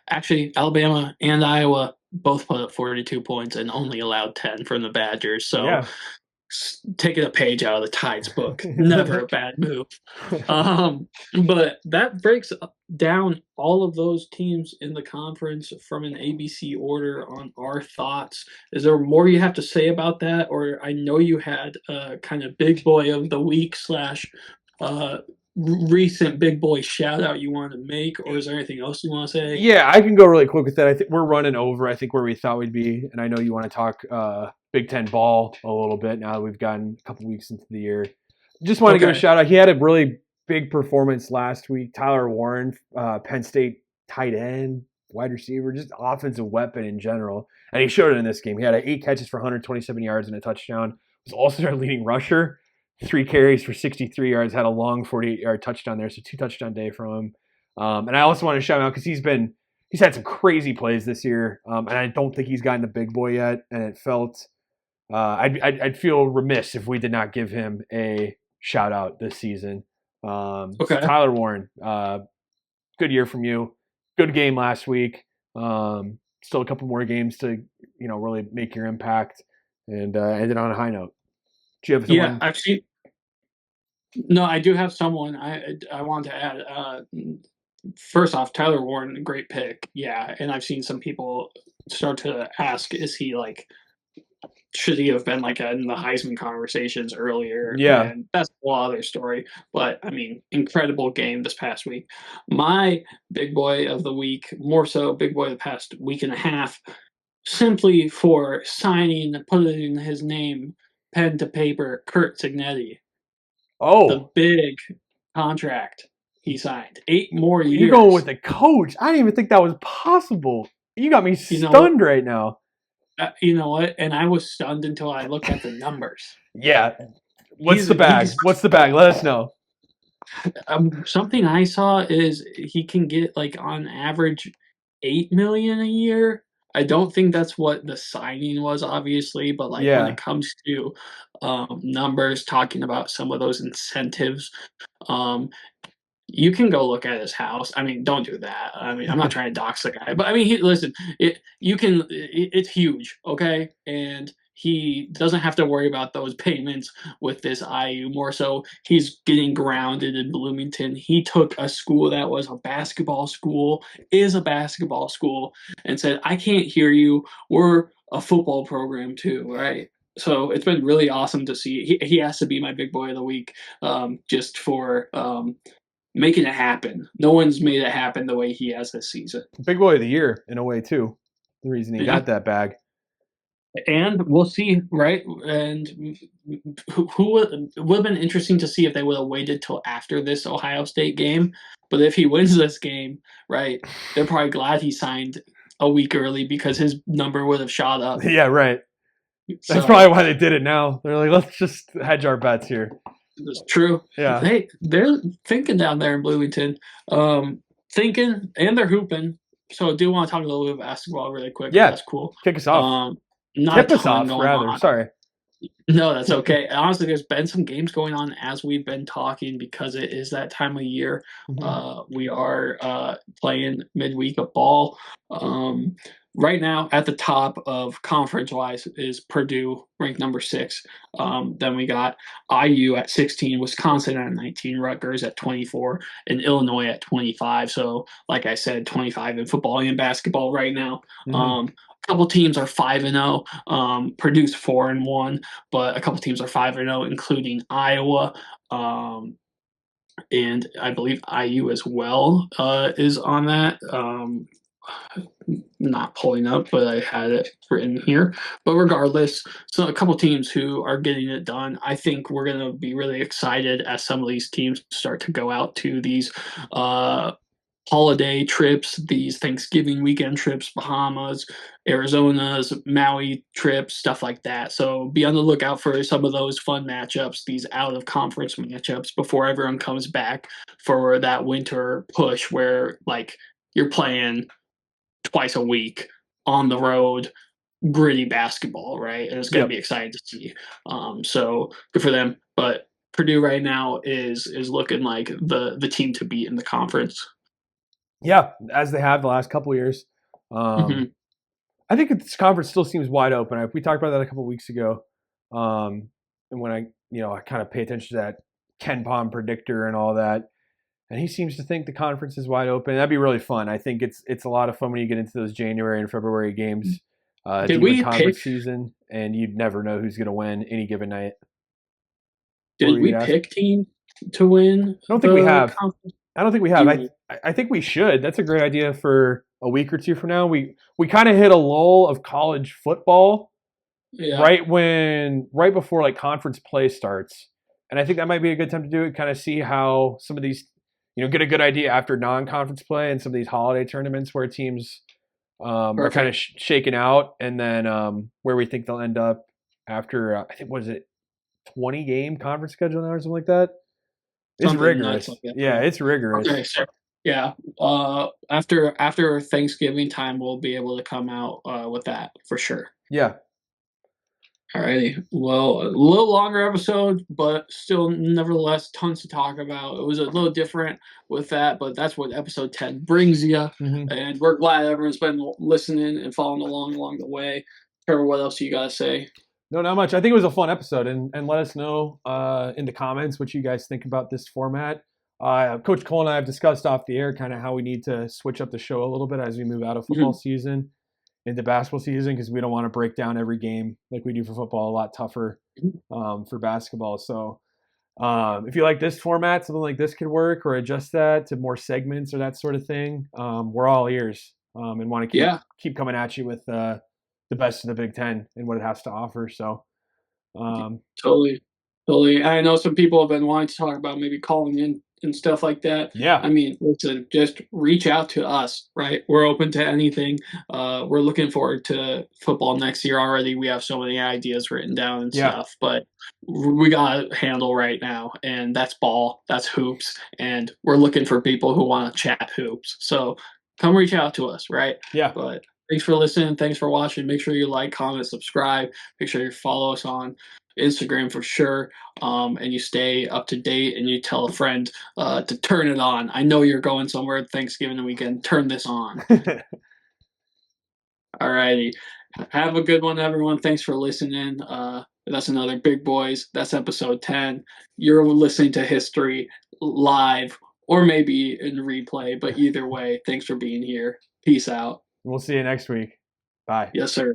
Actually, Alabama and Iowa both put up 42 points and only allowed 10 from the Badgers. So taking a page out of the Tides book, never a bad move. But that breaks down all of those teams in the conference from an ABC order on our thoughts. Is there more you have to say about that? Or I know you had a kind of big boy of the week / recent big boy shout out you want to make, or is there anything else you want to say? Yeah, I can go really quick with that. I think we're running over, I think, where we thought we'd be. And I know you want to talk Big Ten ball a little bit now that we've gotten a couple weeks into the year. Just want to give a shout out. He had a really big performance last week. Tyler Warren, Penn State tight end, wide receiver, just offensive weapon in general. And he showed it in this game. He had 8 catches for 127 yards and a touchdown. He was also their leading rusher. 3 carries for 63 yards, had a long 48-yard touchdown there, so 2 touchdown day from him. And I also want to shout out because he's had some crazy plays this year, and I don't think he's gotten the big boy yet. And it felt I'd feel remiss if we did not give him a shout out this season. So Tyler Warren, good year from you. Good game last week. Still a couple more games to really make your impact, and ended on a high note. Do you have someone? Actually. No, I do have someone I want to add. First off, Tyler Warren, great pick. Yeah, and I've seen some people start to ask, should he have been in the Heisman conversations earlier? Yeah. And that's a whole other story. But, I mean, incredible game this past week. My big boy of the week, more so big boy of the past week and a half, simply for putting his name pen to paper, Kurt Signetti. Oh, the big contract he signed. 8 more years. You're going with the coach. I didn't even think that was possible. You got me stunned right now. You know what? And I was stunned until I looked at the numbers. Yeah. What's the bag? What's the bag? Let us know. Something I saw is he can get on average $8 million a year. I don't think that's what the signing was, obviously, but when it comes to numbers, talking about some of those incentives, you can go look at his house. I mean, don't do that. I mean, I'm not trying to dox the guy, but I mean, listen, it's huge, okay? And he doesn't have to worry about those payments with this IU. More so, he's getting grounded in Bloomington. He took a school that was a basketball school, is a basketball school, and said, I can't hear you. We're a football program too, right? So it's been really awesome to see. He has to be my big boy of the week, just for making it happen. No one's made it happen the way he has this season. Big boy of the year, in a way, too. The reason he got that bag. And we'll see, right? And who would have been interesting to see if they would have waited till after this Ohio State game. But if he wins this game, right, they're probably glad he signed a week early because his number would have shot up. Yeah, right. That's probably why they did it now. They're like, let's just hedge our bets here. It's true. Yeah. They're thinking down there in Bloomington. Thinking, and they're hooping. So I do want to talk a little bit of basketball really quick. Yeah. That's cool. Kick us off. Tip us off, rather. On. Sorry. No, that's okay. Honestly, there's been some games going on as we've been talking because it is that time of year. Mm-hmm. We are playing midweek of ball. Right now, at the top of conference-wise is Purdue, ranked number 6. Then we got IU at 16, Wisconsin at 19, Rutgers at 24, and Illinois at 25. So, like I said, 25 in football and basketball right now. Mm-hmm. couple teams are 5-0. Purdue's 4-1, but a couple teams are 5-0, including Iowa. And I believe IU as well is on that. Not pulling up, but I had it written here. But regardless, so a couple teams who are getting it done. I think we're going to be really excited as some of these teams start to go out to these holiday trips, these Thanksgiving weekend trips, Bahamas, Arizona's, Maui trips, stuff like that. So be on the lookout for some of those fun matchups, these out of conference matchups before everyone comes back for that winter push where like you're playing twice a week on the road, gritty basketball, right? And it's going to be exciting to see. So good for them. But Purdue right now is looking like the team to beat in the conference. Yeah, as they have the last couple of years. I think this conference still seems wide open. We talked about that a couple of weeks ago. And when I kind of pay attention to that Ken Pom predictor and all that, and he seems to think the conference is wide open. That'd be really fun. I think it's a lot of fun when you get into those January and February games. Did we conference pick season, and you'd never know who's going to win any given night. Did we pick team to win? I don't think we have. I don't think we have. I think we should. That's a great idea for a week or two from now. We kind of hit a lull of college football right before like conference play starts. And I think that might be a good time to do it, kind of see how some of these, get a good idea after non-conference play and some of these holiday tournaments where teams are kind of shaken out, and then where we think they'll end up after, I think, was it 20-game conference schedule now or something like that? It's rigorous. It's rigorous. Okay, so, yeah. After Thanksgiving time, we'll be able to come out with that for sure. Yeah. Alrighty. Well, a little longer episode, but still, nevertheless, tons to talk about. It was a little different with that, but that's what episode 10 brings you. And we're glad everyone's been listening and following along the way. Trevor, what else you got to say? No, not much. I think it was a fun episode, and let us know in the comments what you guys think about this format. Coach Cole and I have discussed off the air kind of how we need to switch up the show a little bit as we move out of football season into basketball season, because we don't want to break down every game like we do for football. A lot tougher for basketball. So if you like this format, something like this could work, or adjust that to more segments or that sort of thing, we're all ears and want to keep coming at you with the best of the Big Ten and what it has to offer. So totally. I know some people have been wanting to talk about maybe calling in and stuff like that. Yeah. I mean, listen, just reach out to us, right? We're open to anything. We're looking forward to football next year already. We have so many ideas written down and stuff, but we got a handle right now, and that's ball, that's hoops, and we're looking for people who want to chat hoops. So come reach out to us, right? Yeah. But thanks for listening. Thanks for watching. Make sure you like, comment, subscribe. Make sure you follow us on Instagram for sure, and you stay up to date, and you tell a friend to turn it on. I know you're going somewhere Thanksgiving weekend. Turn this on. Alrighty. Have a good one, everyone. Thanks for listening. That's another Big Boys. That's episode 10. You're listening to history live or maybe in replay, but either way, thanks for being here. Peace out. We'll see you next week. Bye. Yes, sir.